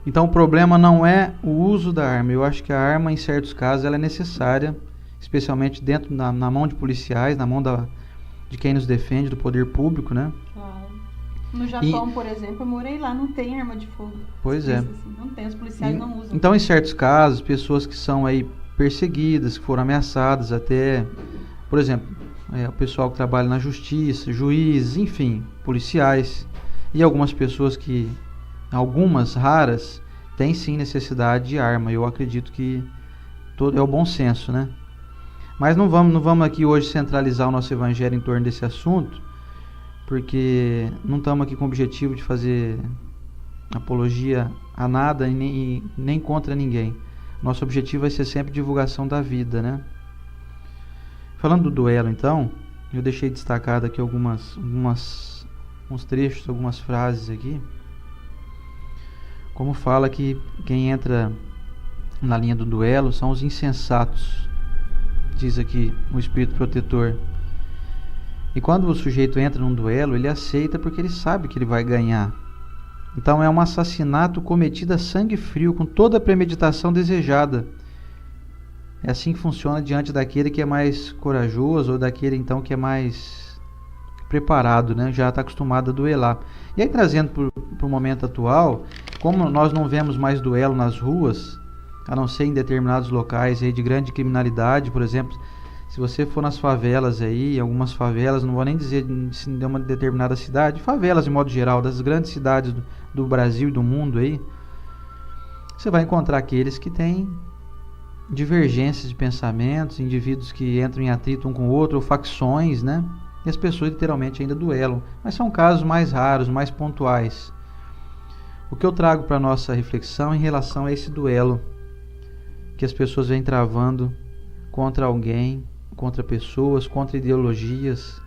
Então o problema não é o uso da arma. Eu acho que a arma, em certos casos, ela é necessária, especialmente dentro na mão de policiais, na mão de quem nos defende, do poder público, né? Claro. No Japão, por exemplo, eu morei lá, não tem arma de fogo. Pois é. Assim, não tem, os policiais não usam. Então, em certos casos, pessoas que são aí perseguidas, que foram ameaçadas, até, por exemplo, o pessoal que trabalha na justiça, juízes, enfim, policiais, e algumas pessoas que, algumas raras, têm sim necessidade de arma. Eu acredito que é o bom senso, né? Mas não vamos aqui hoje centralizar o nosso evangelho em torno desse assunto, porque não estamos aqui com o objetivo de fazer apologia a nada e nem contra ninguém. Nosso objetivo vai ser sempre divulgação da vida, né? Falando do duelo, então, eu deixei destacado aqui uns trechos, algumas frases aqui. Como fala que quem entra na linha do duelo são os insensatos, diz aqui o espírito protetor. E quando o sujeito entra num duelo, ele aceita porque ele sabe que ele vai ganhar. Então é um assassinato cometido a sangue frio, com toda a premeditação desejada. É assim que funciona diante daquele que é mais corajoso, ou daquele então que é mais preparado, né? Já está acostumado a duelar. E aí, trazendo para o momento atual, como nós não vemos mais duelo nas ruas, a não ser em determinados locais aí de grande criminalidade, por exemplo, se você for nas favelas aí, algumas favelas, não vou nem dizer se de uma determinada cidade, favelas de modo geral, das grandes cidades do Brasil e do mundo aí, você vai encontrar aqueles que têm divergências de pensamentos, indivíduos que entram em atrito um com o outro, ou facções, né? E as pessoas literalmente ainda duelam, mas são casos mais raros, mais pontuais. O que eu trago para a nossa reflexão em relação a esse duelo que as pessoas vêm travando contra alguém, contra pessoas, contra ideologias.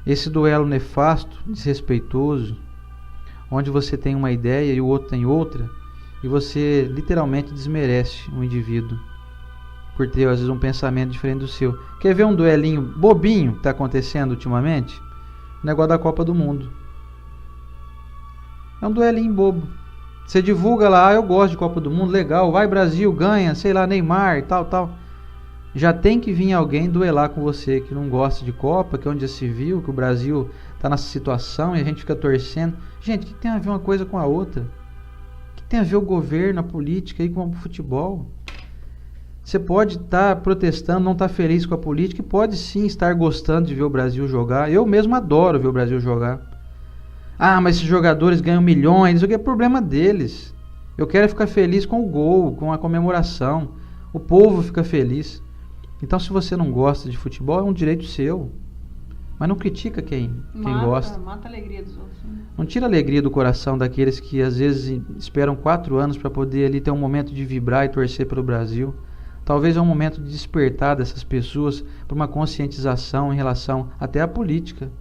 Esse duelo nefasto, desrespeitoso, onde você tem uma ideia e o outro tem outra, e você literalmente desmerece um indivíduo por ter às vezes um pensamento diferente do seu. Quer ver um duelinho bobinho que está acontecendo ultimamente? O negócio da Copa do Mundo. É um duelinho bobo. Você divulga lá, eu gosto de Copa do Mundo, legal, vai Brasil, ganha, sei lá, Neymar e tal. Já tem que vir alguém duelar com você que não gosta de Copa, que é onde já se viu, que o Brasil está nessa situação e a gente fica torcendo. Gente, o que tem a ver uma coisa com a outra? O que tem a ver o governo, a política aí com o futebol? Você pode estar protestando, não estar feliz com a política, e pode sim estar gostando de ver o Brasil jogar. Eu mesmo adoro ver o Brasil jogar. Ah, mas esses jogadores ganham milhões, isso aqui é problema deles. Eu quero ficar feliz com o gol, com a comemoração. O povo fica feliz. Então, se você não gosta de futebol, é um direito seu. Mas não critica quem gosta. Mata a alegria dos outros. Né? Não tira a alegria do coração daqueles que às vezes esperam 4 anos para poder ali ter um momento de vibrar e torcer pelo Brasil. Talvez é um momento de despertar dessas pessoas para uma conscientização em relação até à política.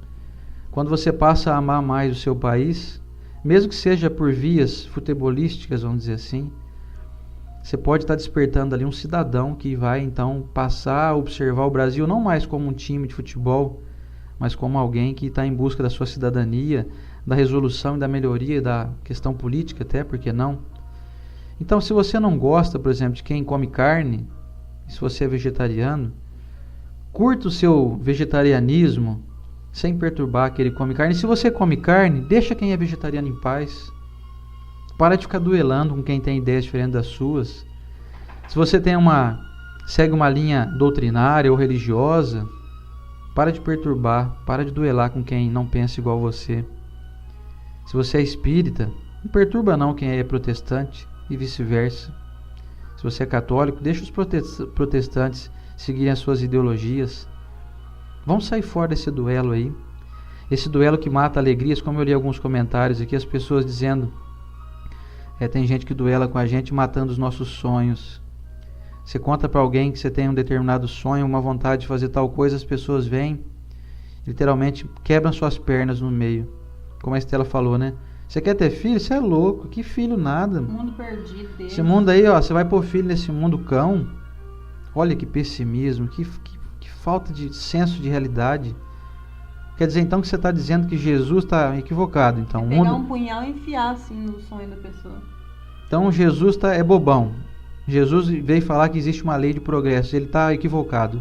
Quando você passa a amar mais o seu país, mesmo que seja por vias futebolísticas, vamos dizer assim, você pode estar despertando ali um cidadão que vai então passar a observar o Brasil não mais como um time de futebol, mas como alguém que está em busca da sua cidadania, da resolução e da melhoria da questão política até, por que não? Então, se você não gosta, por exemplo, de quem come carne, se você é vegetariano, curta o seu vegetarianismo sem perturbar aquele que come carne. Se você come carne, deixa quem é vegetariano em paz. Para de ficar duelando com quem tem ideias diferentes das suas. Se você tem uma segue uma linha doutrinária ou religiosa, para de perturbar, para de duelar com quem não pensa igual você. Se você é espírita, não perturba não quem é protestante e vice-versa. Se você é católico, deixa os protestantes seguirem as suas ideologias. Vamos sair fora desse duelo aí. Esse duelo que mata alegrias, como eu li alguns comentários aqui, as pessoas dizendo, tem gente que duela com a gente matando os nossos sonhos. Você conta para alguém que você tem um determinado sonho, uma vontade de fazer tal coisa, as pessoas vêm, literalmente quebram suas pernas no meio. Como a Estela falou, né? Você quer ter filho? Você é louco. Que filho nada. Mundo perdido dele. Esse mundo aí, ó, você vai pôr filho nesse mundo cão. Olha que pessimismo, que falta de senso de realidade. Quer dizer então que você está dizendo que Jesus está equivocado. Então, pegar um punhal e enfiar assim no sonho da pessoa. Então Jesus é bobão. Jesus veio falar que existe uma lei de progresso. Ele está equivocado.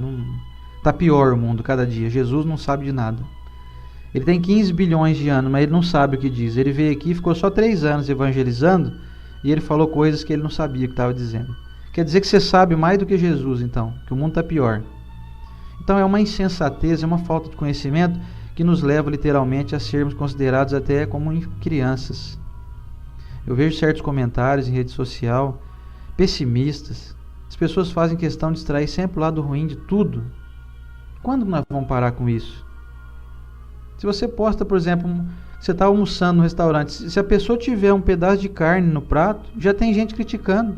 Está pior o mundo cada dia. Jesus não sabe de nada. Ele tem 15 bilhões de anos, mas ele não sabe o que diz. Ele veio aqui, ficou só 3 anos evangelizando e ele falou coisas que ele não sabia que estava dizendo. Quer dizer que você sabe mais do que Jesus, então, que o mundo está pior. Então é uma insensatez, é uma falta de conhecimento que nos leva literalmente a sermos considerados até como crianças. Eu vejo certos comentários em rede social pessimistas. As pessoas fazem questão de extrair sempre o lado ruim de tudo. Quando nós vamos parar com isso? Se você posta, por exemplo, você está almoçando no restaurante, se a pessoa tiver um pedaço de carne no prato, já tem gente criticando.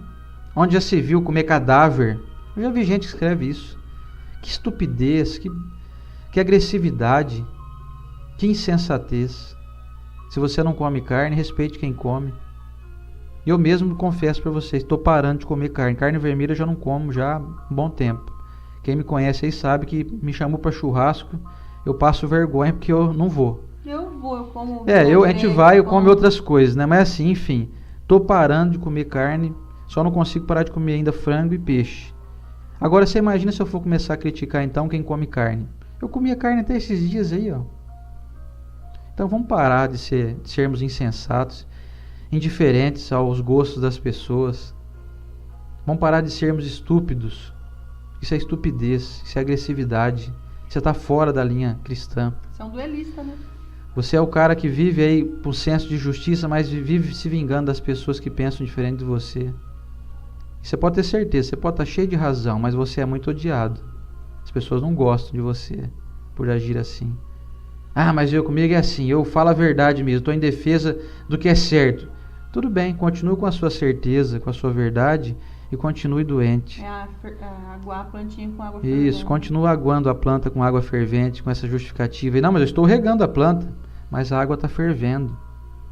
Onde já se viu comer cadáver? Eu já vi gente que escreve isso. Que estupidez, que agressividade, que insensatez. Se você não come carne, respeite quem come. Eu mesmo confesso para vocês, estou parando de comer carne. Carne vermelha eu já não como já há um bom tempo. Quem me conhece aí sabe que me chamou para churrasco, eu passo vergonha porque eu não vou. Eu como... A gente vai, eu como outras coisas, né? Mas assim, enfim, estou parando de comer carne, só não consigo parar de comer ainda frango e peixe. Agora você imagina se eu for começar a criticar então quem come carne. Eu comia carne até esses dias aí, ó. Então vamos parar de sermos insensatos, indiferentes aos gostos das pessoas. Vamos parar de sermos estúpidos. Isso é estupidez, isso é agressividade. Você está fora da linha cristã. Você é um duelista, né? Você é o cara que vive aí por senso de justiça, mas vive se vingando das pessoas que pensam diferente de você. Você pode ter certeza, você pode estar cheio de razão, mas você é muito odiado. As pessoas não gostam de você por agir assim. Ah, mas comigo é assim, eu falo a verdade mesmo, estou em defesa do que é certo. Tudo bem, continue com a sua certeza, com a sua verdade e continue doente. Aguar a plantinha com água fervente. Isso, continua aguando a planta com água fervente, com essa justificativa. E não, mas eu estou regando a planta, mas a água está fervendo.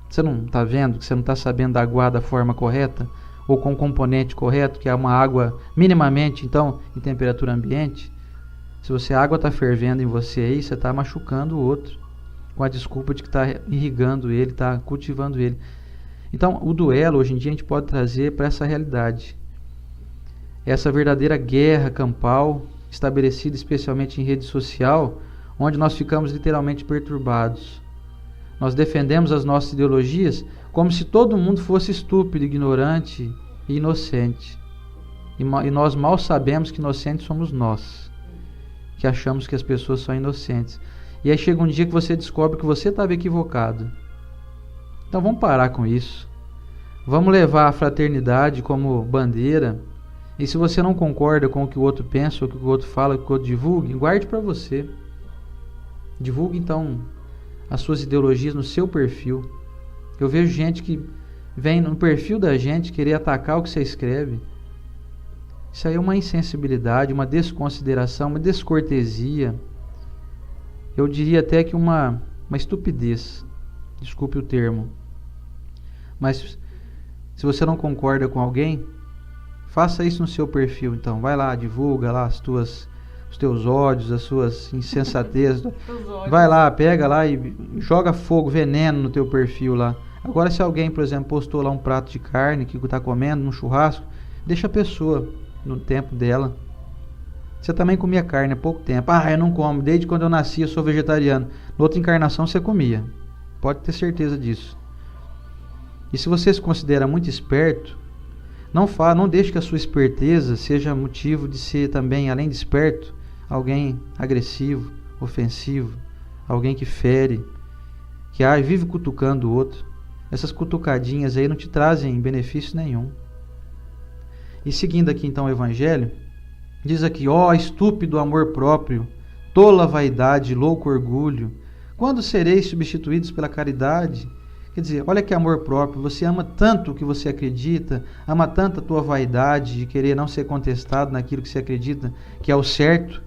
Você não está vendo que você não está sabendo aguar da forma correta? Ou com o componente correto, que é uma água minimamente, então, em temperatura ambiente? Se a água está fervendo em você aí, você está machucando o outro, com a desculpa de que está irrigando ele, está cultivando ele. Então, o duelo, hoje em dia, a gente pode trazer para essa realidade. Essa verdadeira guerra campal, estabelecida especialmente em rede social, onde nós ficamos literalmente perturbados. Nós defendemos as nossas ideologias como se todo mundo fosse estúpido, ignorante e inocente. E nós mal sabemos que inocentes somos nós, que achamos que as pessoas são inocentes. E aí chega um dia que você descobre que você estava equivocado. Então vamos parar com isso. Vamos levar a fraternidade como bandeira. E se você não concorda com o que o outro pensa, ou o que o outro fala, o que o outro divulgue, guarde para você. Divulgue então as suas ideologias no seu perfil. Eu vejo gente que vem no perfil da gente querer atacar o que você escreve. Isso aí é uma insensibilidade, uma desconsideração, uma descortesia. Eu diria até que uma estupidez. Desculpe o termo. Mas se você não concorda com alguém, faça isso no seu perfil. Então, vai lá, divulga lá os teus ódios, as suas insensatezes. Vai lá, pega lá e joga fogo, veneno no teu perfil lá. Agora, se alguém, por exemplo, postou lá um prato de carne que está comendo num churrasco, deixa a pessoa no tempo dela. Você também comia carne há pouco tempo. Ah, eu não como. Desde quando eu nasci eu sou vegetariano. Na outra encarnação você comia. Pode ter certeza disso. E se você se considera muito esperto, Não deixe que a sua esperteza seja motivo de ser também, além de esperto, alguém agressivo, ofensivo, alguém que fere, que vive cutucando o outro. Essas cutucadinhas aí não te trazem benefício nenhum. E seguindo aqui então o Evangelho, diz aqui: ó estúpido amor próprio, tola vaidade, louco orgulho, quando sereis substituídos pela caridade? Quer dizer, olha que amor próprio, você ama tanto o que você acredita, ama tanto a tua vaidade de querer não ser contestado naquilo que você acredita que é o certo,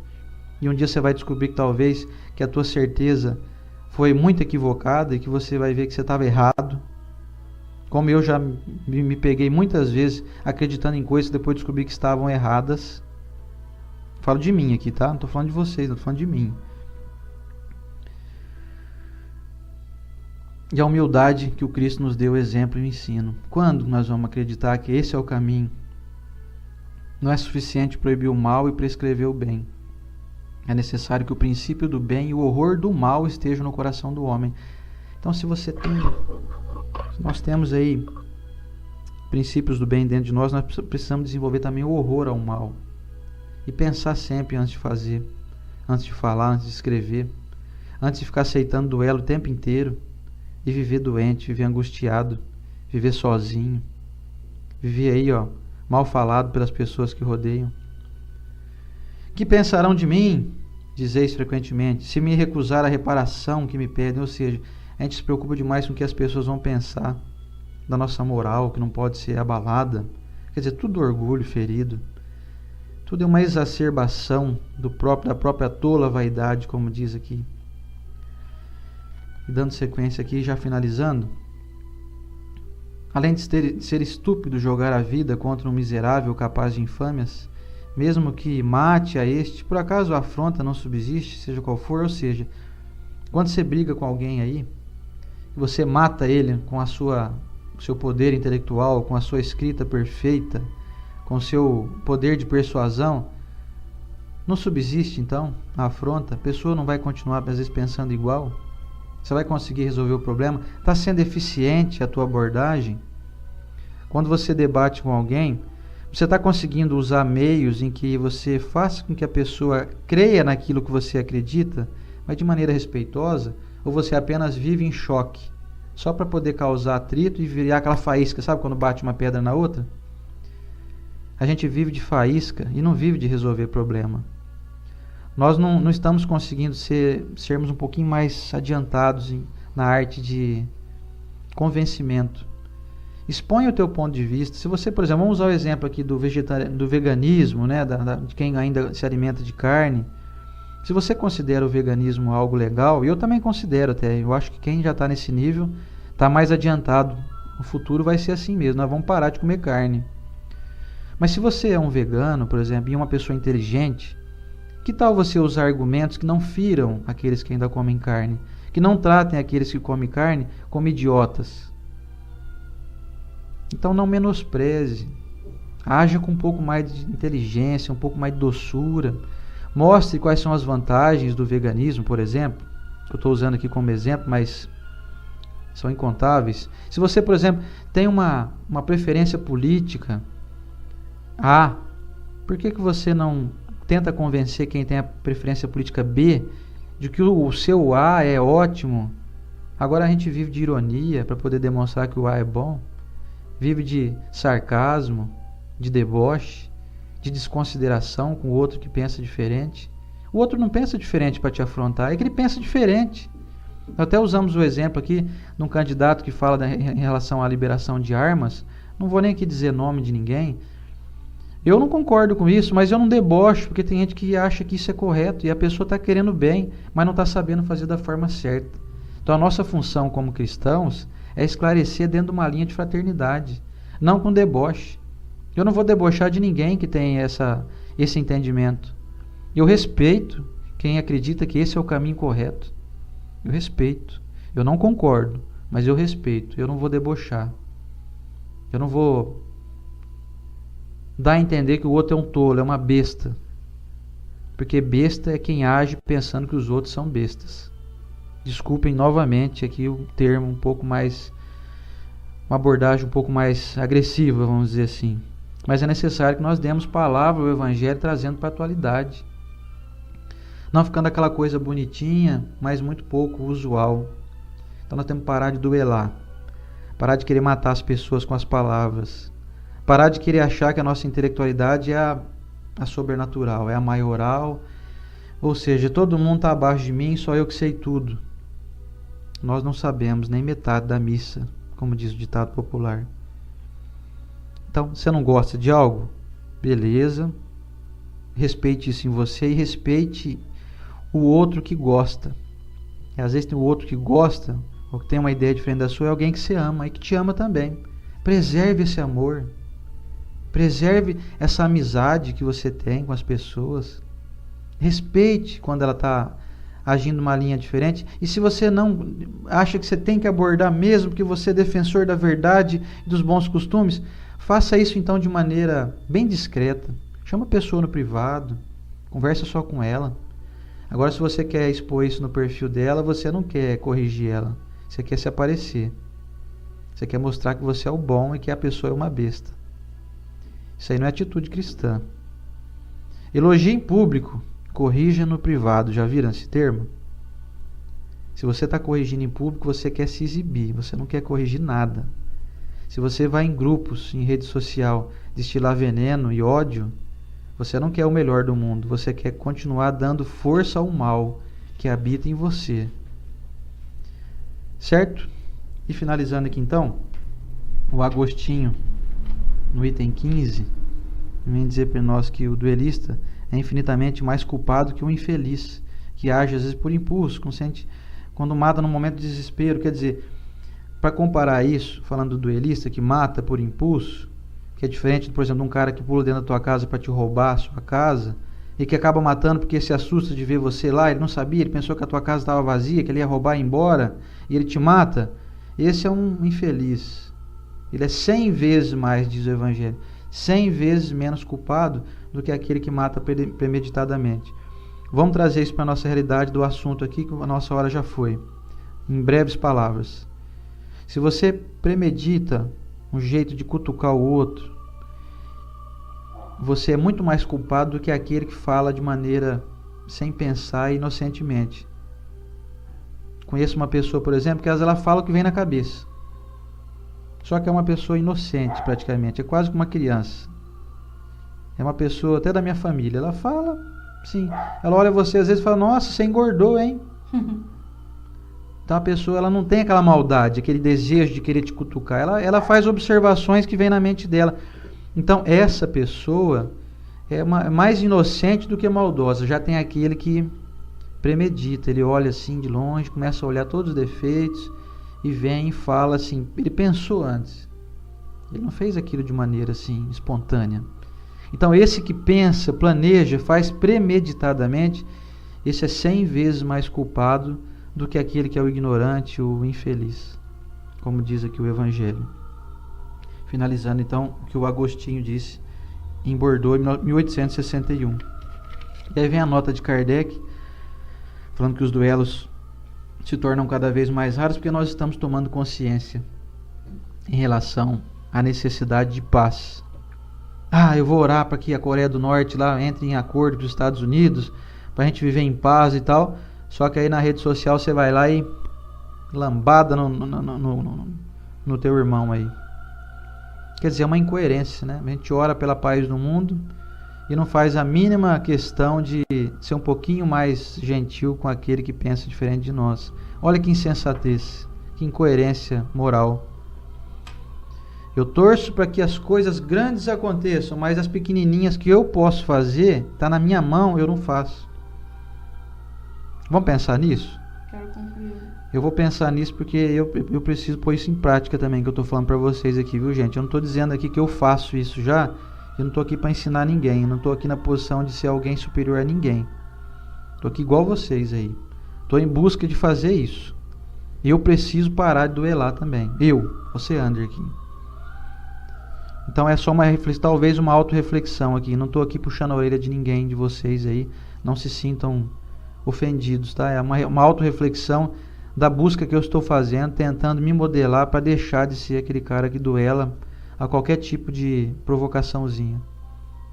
e um dia você vai descobrir que talvez que a tua certeza foi muito equivocada e que você vai ver que você estava errado. Como eu já me peguei muitas vezes acreditando em coisas que depois descobri que estavam erradas. Falo de mim aqui, tá? Não estou falando de vocês, não estou falando de mim. E a humildade que o Cristo nos deu exemplo e ensino. Quando nós vamos acreditar que esse é o caminho? Não é suficiente proibir o mal e prescrever o bem. É necessário que o princípio do bem e o horror do mal estejam no coração do homem. Então, se nós temos aí princípios do bem dentro de nós precisamos desenvolver também o horror ao mal. E pensar sempre antes de fazer, antes de falar, antes de escrever, antes de ficar aceitando duelo o tempo inteiro e viver doente, viver angustiado, viver sozinho, viver aí, mal falado pelas pessoas que rodeiam. Que pensarão de mim, dizeis frequentemente, se me recusar a reparação que me pedem? Ou seja, a gente se preocupa demais com o que as pessoas vão pensar da nossa moral, que não pode ser abalada. Quer dizer, tudo orgulho ferido. Tudo é uma exacerbação da própria tola vaidade, como diz aqui. E dando sequência aqui, já finalizando. Além de ser estúpido jogar a vida contra um miserável capaz de infâmias, mesmo que mate a este, por acaso a afronta não subsiste, seja qual for. Ou seja, quando você briga com alguém aí, você mata ele com o seu poder intelectual, com a sua escrita perfeita, com o seu poder de persuasão, não subsiste então a afronta? A pessoa não vai continuar às vezes pensando igual? Você vai conseguir resolver o problema? Está sendo eficiente a tua abordagem? Quando você debate com alguém, você está conseguindo usar meios em que você faça com que a pessoa creia naquilo que você acredita, mas de maneira respeitosa? Ou você apenas vive em choque, só para poder causar atrito e virar aquela faísca, sabe quando bate uma pedra na outra? A gente vive de faísca e não vive de resolver problema. Nós não estamos conseguindo sermos um pouquinho mais adiantados na arte de convencimento. Exponha o teu ponto de vista. Se você, por exemplo, vamos usar o exemplo aqui do veganismo, né, de quem ainda se alimenta de carne. Se você considera o veganismo algo legal, e eu também considero até, eu acho que quem já está nesse nível está mais adiantado. O futuro vai ser assim mesmo, nós vamos parar de comer carne. Mas se você é um vegano, por exemplo, e uma pessoa inteligente, que tal você usar argumentos que não firam aqueles que ainda comem carne, que não tratem aqueles que comem carne como idiotas? Então não menospreze, haja com um pouco mais de inteligência, um pouco mais de doçura, mostre quais são as vantagens do veganismo, por exemplo, que eu estou usando aqui como exemplo, mas são incontáveis. Se você, por exemplo, tem uma preferência política A, por que você não tenta convencer quem tem a preferência política B de que o seu A é ótimo? Agora a gente vive de ironia para poder demonstrar que o A é bom, vive de sarcasmo, de deboche, de desconsideração com o outro que pensa diferente. O outro não pensa diferente para te afrontar, é que ele pensa diferente. Até usamos o exemplo aqui de um candidato que fala em relação à liberação de armas. Não vou nem aqui dizer nome de ninguém. Eu não concordo com isso, mas eu não debocho, porque tem gente que acha que isso é correto e a pessoa está querendo bem, mas não está sabendo fazer da forma certa. Então a nossa função como cristãos é esclarecer dentro de uma linha de fraternidade, não com deboche. Eu não vou debochar de ninguém que tem esse entendimento. Eu respeito quem acredita que esse é o caminho correto. Eu respeito. Eu não concordo, mas eu respeito. Eu não vou debochar. Eu não vou dar a entender que o outro é um tolo, é uma besta. Porque besta é quem age pensando que os outros são bestas. Desculpem novamente aqui o termo um pouco mais, uma abordagem um pouco mais agressiva, vamos dizer assim. Mas é necessário que nós demos palavra ao Evangelho trazendo para a atualidade. Não ficando aquela coisa bonitinha, mas muito pouco usual. Então nós temos que parar de duelar. Parar de querer matar as pessoas com as palavras. Parar de querer achar que a nossa intelectualidade é a sobrenatural, é a maioral. Ou seja, todo mundo está abaixo de mim, só eu que sei tudo. Nós não sabemos nem metade da missa, como diz o ditado popular. Então, você não gosta de algo? Beleza. Respeite isso em você e respeite o outro que gosta. E às vezes tem o outro que gosta, ou que tem uma ideia diferente da sua, é alguém que você ama e que te ama também. Preserve esse amor. Preserve essa amizade que você tem com as pessoas. Respeite quando ela está agindo uma linha diferente. E se você não acha que você tem que abordar mesmo, porque você é defensor da verdade e dos bons costumes, faça isso então de maneira bem discreta. Chama a pessoa no privado, conversa só com ela. Agora, se você quer expor isso no perfil dela, você não quer corrigir ela. Você quer se aparecer. Você quer mostrar que você é o bom e que a pessoa é uma besta. Isso aí não é atitude cristã. Elogie em público, corrija no privado. Já viram esse termo? Se você está corrigindo em público, você quer se exibir. Você não quer corrigir nada. Se você vai em grupos, em rede social, destilar veneno e ódio, você não quer o melhor do mundo. Você quer continuar dando força ao mal que habita em você. Certo? E finalizando aqui então, o Agostinho, no item 15, vem dizer para nós que o duelista é infinitamente mais culpado que o infeliz, que age às vezes por impulso, quando mata num momento de desespero. Quer dizer, para comparar isso, falando do duelista que mata por impulso, que é diferente, por exemplo, de um cara que pula dentro da tua casa para te roubar a sua casa e que acaba matando porque se assusta de ver você lá, ele não sabia, ele pensou que a tua casa estava vazia, que ele ia roubar e ir embora, e ele te mata. Esse é um infeliz. Ele é 100 vezes mais, diz o Evangelho, 100 vezes menos culpado do que aquele que mata premeditadamente. Vamos trazer isso para a nossa realidade do assunto aqui, que a nossa hora já foi. Em breves palavras. Se você premedita um jeito de cutucar o outro, você é muito mais culpado do que aquele que fala de maneira sem pensar, inocentemente. Conheço uma pessoa, por exemplo, que ela fala o que vem na cabeça. Só que é uma pessoa inocente praticamente, é quase como uma criança. É uma pessoa até da minha família. Ela fala, sim, ela olha você às vezes e fala: nossa, você engordou, hein? Então a pessoa, ela não tem aquela maldade, aquele desejo de querer te cutucar. Ela faz observações que vêm na mente dela. Então essa pessoa é mais inocente do que maldosa. Já tem aquele que premedita, ele olha assim de longe, começa a olhar todos os defeitos e vem e fala assim. Ele pensou antes, ele não fez aquilo de maneira assim espontânea. Então esse que pensa, planeja, faz premeditadamente, esse é 100 vezes mais culpado do que aquele que é o ignorante, o infeliz, como diz aqui o Evangelho. Finalizando então o que o Agostinho disse em Bordeaux em 1861. E aí vem a nota de Kardec falando que os duelos se tornam cada vez mais raros porque nós estamos tomando consciência em relação à necessidade de paz. Eu vou orar para que a Coreia do Norte lá entre em acordo com os Estados Unidos, para a gente viver em paz e tal. Só que aí na rede social você vai lá e lambada no teu irmão aí. Quer dizer, é uma incoerência, né? A gente ora pela paz no mundo e não faz a mínima questão de ser um pouquinho mais gentil com aquele que pensa diferente de nós. Olha que insensatez, que incoerência moral. Eu torço para que as coisas grandes aconteçam, mas as pequenininhas que eu posso fazer, está na minha mão, eu não faço. Vamos pensar nisso? Quero concluir. Eu vou pensar nisso porque eu preciso pôr isso em prática também, que eu estou falando para vocês aqui, viu, gente? Eu não estou dizendo aqui que eu faço isso já, eu não estou aqui para ensinar ninguém, eu não estou aqui na posição de ser alguém superior a ninguém. Estou aqui igual vocês aí. Estou em busca de fazer isso. Eu preciso parar de duelar também. Você anda aqui. Então é só talvez uma autorreflexão aqui. Não estou aqui puxando a orelha de ninguém de vocês aí. Não se sintam ofendidos, tá? É uma autorreflexão da busca que eu estou fazendo, tentando me modelar para deixar de ser aquele cara que duela a qualquer tipo de provocaçãozinha.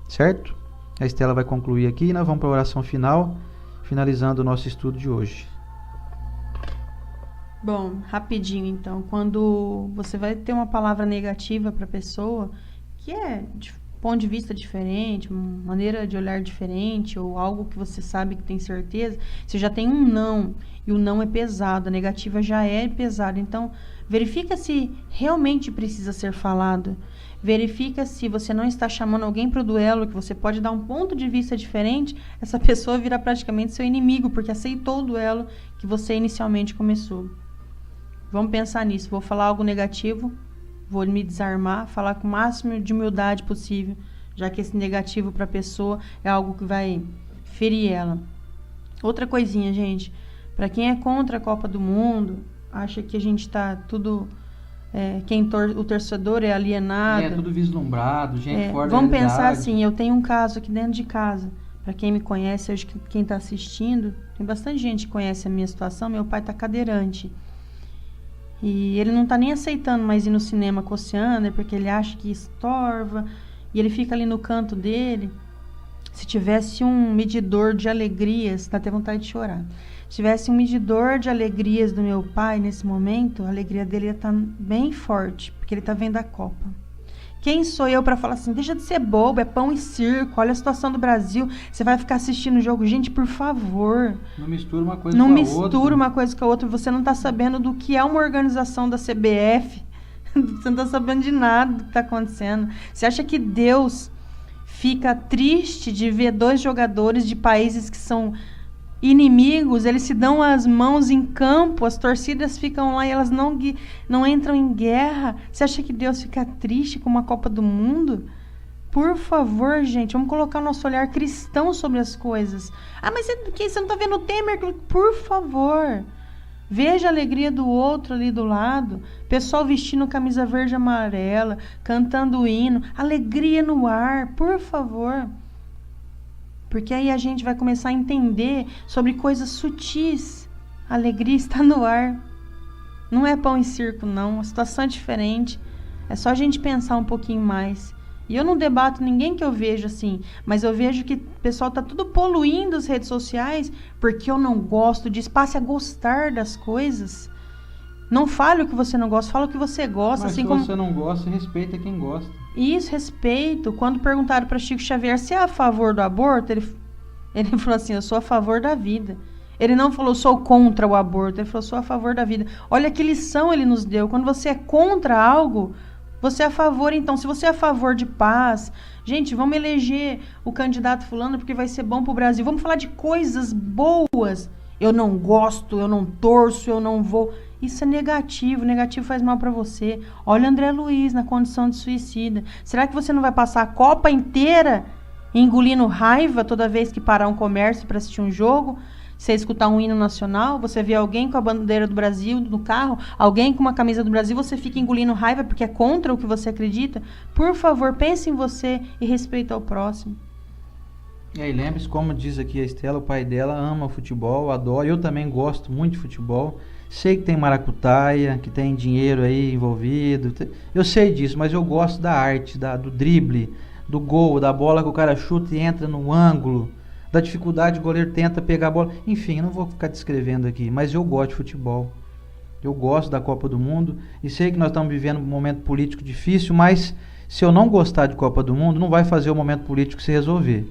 Certo? A Estela vai concluir aqui e nós vamos para a oração final, finalizando o nosso estudo de hoje. Bom, rapidinho então. Quando você vai ter uma palavra negativa para a pessoa, que é de ponto de vista diferente, maneira de olhar diferente, ou algo que você sabe que tem certeza, você já tem um não, e o não é pesado, a negativa já é pesada. Então, verifica se realmente precisa ser falado. Verifica se você não está chamando alguém para o duelo, que você pode dar um ponto de vista diferente, essa pessoa vira praticamente seu inimigo, porque aceitou o duelo que você inicialmente começou. Vamos pensar nisso. Vou falar algo negativo, vou me desarmar, falar com o máximo de humildade possível, já que esse negativo para a pessoa é algo que vai ferir ela. Outra coisinha, gente, para quem é contra a Copa do Mundo, acha que a gente está tudo... o torcedor é alienado. É tudo vislumbrado, gente fora da vamos realidade. pensar assim, eu tenho um caso aqui dentro de casa. Para quem me conhece, hoje quem está assistindo, tem bastante gente que conhece a minha situação. Meu pai está cadeirante. E ele não está nem aceitando mais ir no cinema com o Oceander, porque ele acha que estorva. E ele fica ali no canto dele. Se tivesse um medidor de alegrias, dá até vontade de chorar. Se tivesse um medidor de alegrias do meu pai nesse momento, a alegria dele ia estar bem forte, porque ele está vendo a Copa. Quem sou eu para falar assim, deixa de ser bobo, é pão e circo, olha a situação do Brasil, você vai ficar assistindo o jogo. Gente, por favor. Não mistura uma coisa com a outra. Não mistura uma coisa com a outra, você não está sabendo do que é uma organização da CBF, você não está sabendo de nada do que está acontecendo. Você acha que Deus fica triste de ver dois jogadores de países que são inimigos, eles se dão as mãos em campo, as torcidas ficam lá e elas não entram em guerra? Você acha que Deus fica triste com uma Copa do Mundo? Por favor, gente, vamos colocar o nosso olhar cristão sobre as coisas. Ah, mas você não está vendo o Temer? Por favor, veja a alegria do outro ali do lado, pessoal vestindo camisa verde e amarela, cantando o hino, alegria no ar, por favor. Porque aí a gente vai começar a entender sobre coisas sutis. A alegria está no ar. Não é pão e circo, não. A situação é diferente. É só a gente pensar um pouquinho mais. E eu não debato ninguém que eu vejo assim, mas eu vejo que o pessoal está tudo poluindo as redes sociais porque eu não gosto disso. Passe a gostar das coisas. Não fale o que você não gosta, fala o que você gosta. Mas assim se como... você não gosta, respeita quem gosta. Isso, respeito. Quando perguntaram para Chico Xavier se é a favor do aborto, ele falou assim, eu sou a favor da vida. Ele não falou, sou contra o aborto, ele falou, sou a favor da vida. Olha que lição ele nos deu. Quando você é contra algo, você é a favor. Então, se você é a favor de paz, gente, vamos eleger o candidato fulano porque vai ser bom pro Brasil. Vamos falar de coisas boas. Eu não gosto, eu não torço, eu não vou... Isso é negativo, negativo faz mal para você. Olha André Luiz na condição de suicida. Será que você não vai passar a Copa inteira engolindo raiva toda vez que parar um comércio para assistir um jogo? Você escutar um hino nacional, você vê alguém com a bandeira do Brasil no carro, alguém com uma camisa do Brasil, você fica engolindo raiva porque é contra o que você acredita? Por favor, pense em você e respeite ao próximo. E aí, lembre-se, como diz aqui a Estela, o pai dela ama futebol, adora. Eu também gosto muito de futebol. Sei que tem maracutaia, que tem dinheiro aí envolvido. Eu sei disso, mas eu gosto da arte, do drible, do gol, da bola que o cara chuta e entra no ângulo, da dificuldade que o goleiro tenta pegar a bola. Enfim, eu não vou ficar descrevendo aqui, mas eu gosto de futebol. Eu gosto da Copa do Mundo e sei que nós estamos vivendo um momento político difícil, mas se eu não gostar de Copa do Mundo, não vai fazer o momento político se resolver.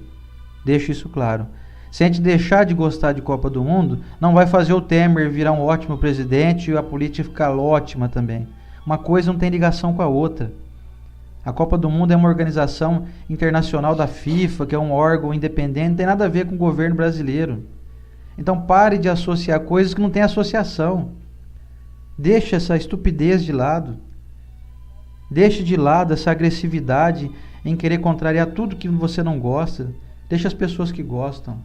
Deixo isso claro. Se a gente deixar de gostar de Copa do Mundo, não vai fazer o Temer virar um ótimo presidente e a política ficar ótima também. Uma coisa não tem ligação com a outra. A Copa do Mundo é uma organização internacional da FIFA, que é um órgão independente, não tem nada a ver com o governo brasileiro. Então pare de associar coisas que não têm associação. Deixe essa estupidez de lado. Deixe de lado essa agressividade em querer contrariar tudo que você não gosta. Deixe as pessoas que gostam.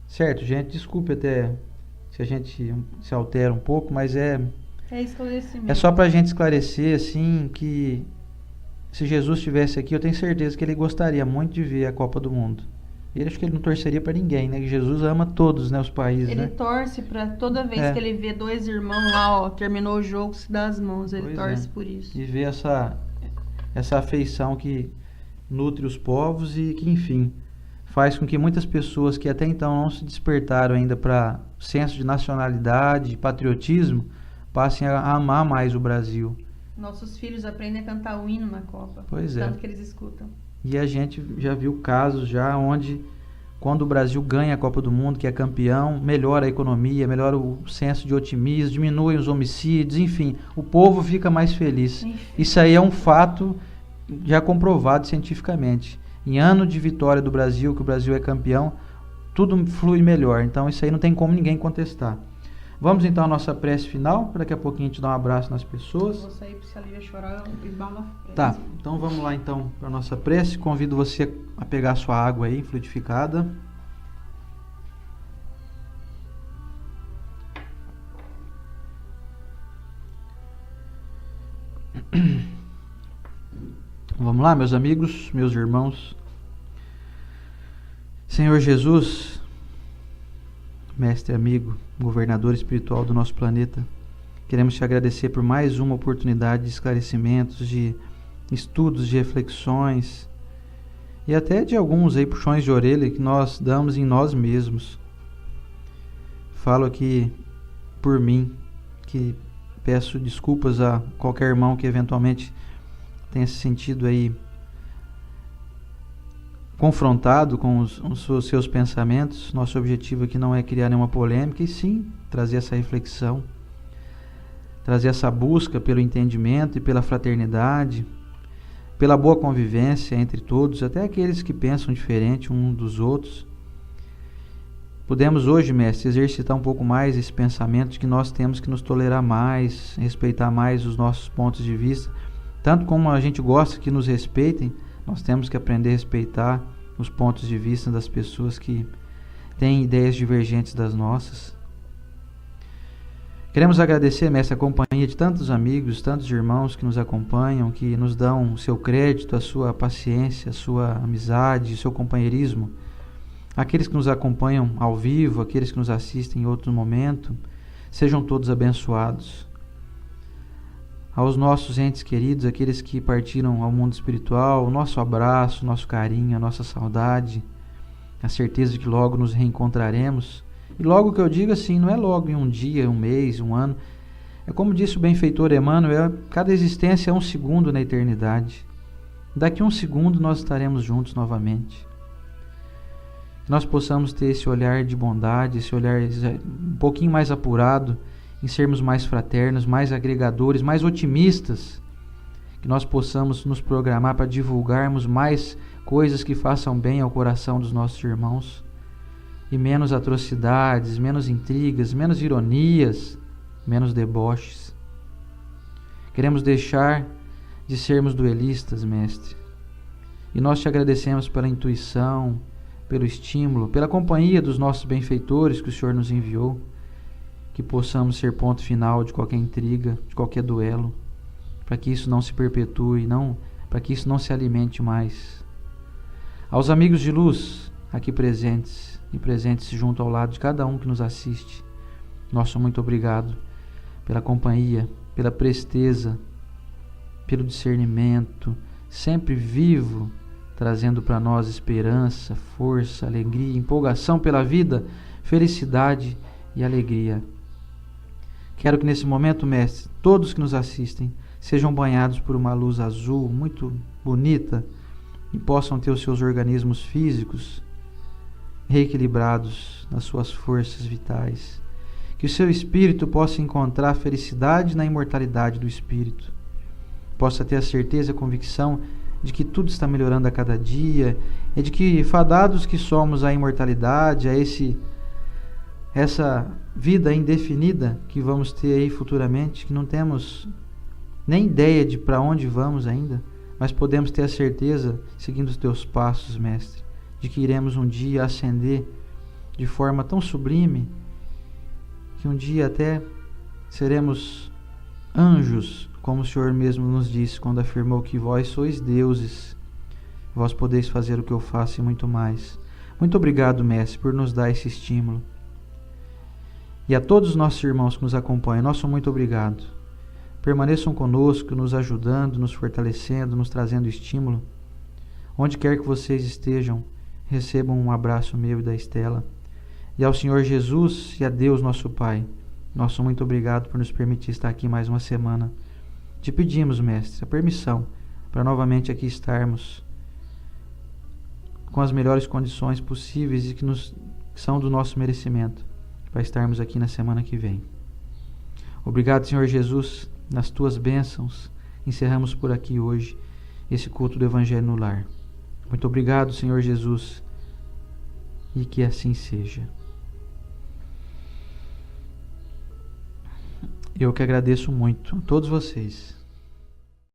Certo, gente? Desculpe até se a gente se altera um pouco, mas é esclarecimento. É só pra gente esclarecer, assim, que se Jesus estivesse aqui, eu tenho certeza que ele gostaria muito de ver a Copa do Mundo. Ele acho que ele não torceria para ninguém, né? Jesus ama todos, né? Os países, Ele né? torce para toda vez que ele vê dois irmãos lá, ó, terminou o jogo, se dá as mãos. Ele torce por isso. E vê essa afeição que nutre os povos e que, enfim, faz com que muitas pessoas que até então não se despertaram ainda para senso de nacionalidade, patriotismo, passem a amar mais o Brasil. Nossos filhos aprendem a cantar o hino na Copa. Pois é. Tanto que eles escutam. E a gente já viu casos já onde, quando o Brasil ganha a Copa do Mundo, que é campeão, melhora a economia, melhora o senso de otimismo, diminui os homicídios, enfim, o povo fica mais feliz. Enfim. Isso aí é um fato já comprovado cientificamente. Em ano de vitória do Brasil, que o Brasil é campeão, tudo flui melhor. Então isso aí não tem como ninguém contestar. Vamos então à nossa prece final, para daqui a pouquinho a gente dar um abraço nas pessoas. Eu vou sair para se a Lívia chorar e bala. Tá, então vamos lá então para a nossa prece. Convido você a pegar a sua água aí, fluidificada. Vamos lá, meus amigos, meus irmãos. Senhor Jesus, mestre amigo, governador espiritual do nosso planeta, queremos te agradecer por mais uma oportunidade de esclarecimentos, de estudos, de reflexões e até de alguns aí puxões de orelha que nós damos em nós mesmos. Falo aqui por mim, que peço desculpas a qualquer irmão que eventualmente tenha se sentido aí confrontado com os seus pensamentos. Nosso objetivo aqui não é criar nenhuma polêmica, e sim trazer essa reflexão, trazer essa busca pelo entendimento e pela fraternidade, pela boa convivência entre todos, até aqueles que pensam diferente uns dos outros. Podemos hoje, mestre, exercitar um pouco mais esse pensamento de que nós temos que nos tolerar mais, respeitar mais os nossos pontos de vista. Tanto como a gente gosta que nos respeitem, nós temos que aprender a respeitar os pontos de vista das pessoas que têm ideias divergentes das nossas. Queremos agradecer, mestre, a companhia de tantos amigos, tantos irmãos que nos acompanham, que nos dão o seu crédito, a sua paciência, a sua amizade, o seu companheirismo. Aqueles que nos acompanham ao vivo, aqueles que nos assistem em outro momento, sejam todos abençoados. Aos nossos entes queridos, aqueles que partiram ao mundo espiritual, o nosso abraço, o nosso carinho, a nossa saudade, a certeza de que logo nos reencontraremos. E logo que eu digo assim, não é logo em um dia, um mês, um ano. É como disse o benfeitor Emmanuel, cada existência é um segundo na eternidade. Daqui a um segundo nós estaremos juntos novamente. Que nós possamos ter esse olhar de bondade, esse olhar um pouquinho mais apurado, em sermos mais fraternos, mais agregadores, mais otimistas, que nós possamos nos programar para divulgarmos mais coisas que façam bem ao coração dos nossos irmãos, e menos atrocidades, menos intrigas, menos ironias, menos deboches. Queremos deixar de sermos duelistas, mestre, e nós te agradecemos pela intuição, pelo estímulo, pela companhia dos nossos benfeitores que o Senhor nos enviou, que possamos ser ponto final de qualquer intriga, de qualquer duelo, para que isso não se perpetue, para que isso não se alimente mais. Aos amigos de luz aqui presentes e presentes junto ao lado de cada um que nos assiste, nosso muito obrigado pela companhia, pela presteza, pelo discernimento, sempre vivo, trazendo para nós esperança, força, alegria, empolgação pela vida, felicidade e alegria. Quero que nesse momento, mestre, todos que nos assistem sejam banhados por uma luz azul muito bonita e possam ter os seus organismos físicos reequilibrados nas suas forças vitais. Que o seu espírito possa encontrar felicidade na imortalidade do espírito. Possa ter a certeza e a convicção de que tudo está melhorando a cada dia e de que, fadados que somos à imortalidade, a essa vida indefinida que vamos ter aí futuramente, que não temos nem ideia de para onde vamos ainda, mas podemos ter a certeza, seguindo os teus passos, mestre, de que iremos um dia ascender de forma tão sublime, que um dia até seremos anjos, como o Senhor mesmo nos disse quando afirmou que vós sois deuses, vós podeis fazer o que eu faço e muito mais. Muito obrigado, Mestre, por nos dar esse estímulo. E a todos os nossos irmãos que nos acompanham, nosso muito obrigado. Permaneçam conosco, nos ajudando, nos fortalecendo, nos trazendo estímulo. Onde quer que vocês estejam, recebam um abraço meu e da Estela. E ao Senhor Jesus e a Deus nosso Pai, nosso muito obrigado por nos permitir estar aqui mais uma semana. Te pedimos, Mestre, a permissão para novamente aqui estarmos com as melhores condições possíveis e que são do nosso merecimento, para estarmos aqui na semana que vem. Obrigado, Senhor Jesus, nas tuas bênçãos. Encerramos por aqui hoje esse culto do Evangelho no Lar. Muito obrigado, Senhor Jesus, e que assim seja. Eu que agradeço muito a todos vocês.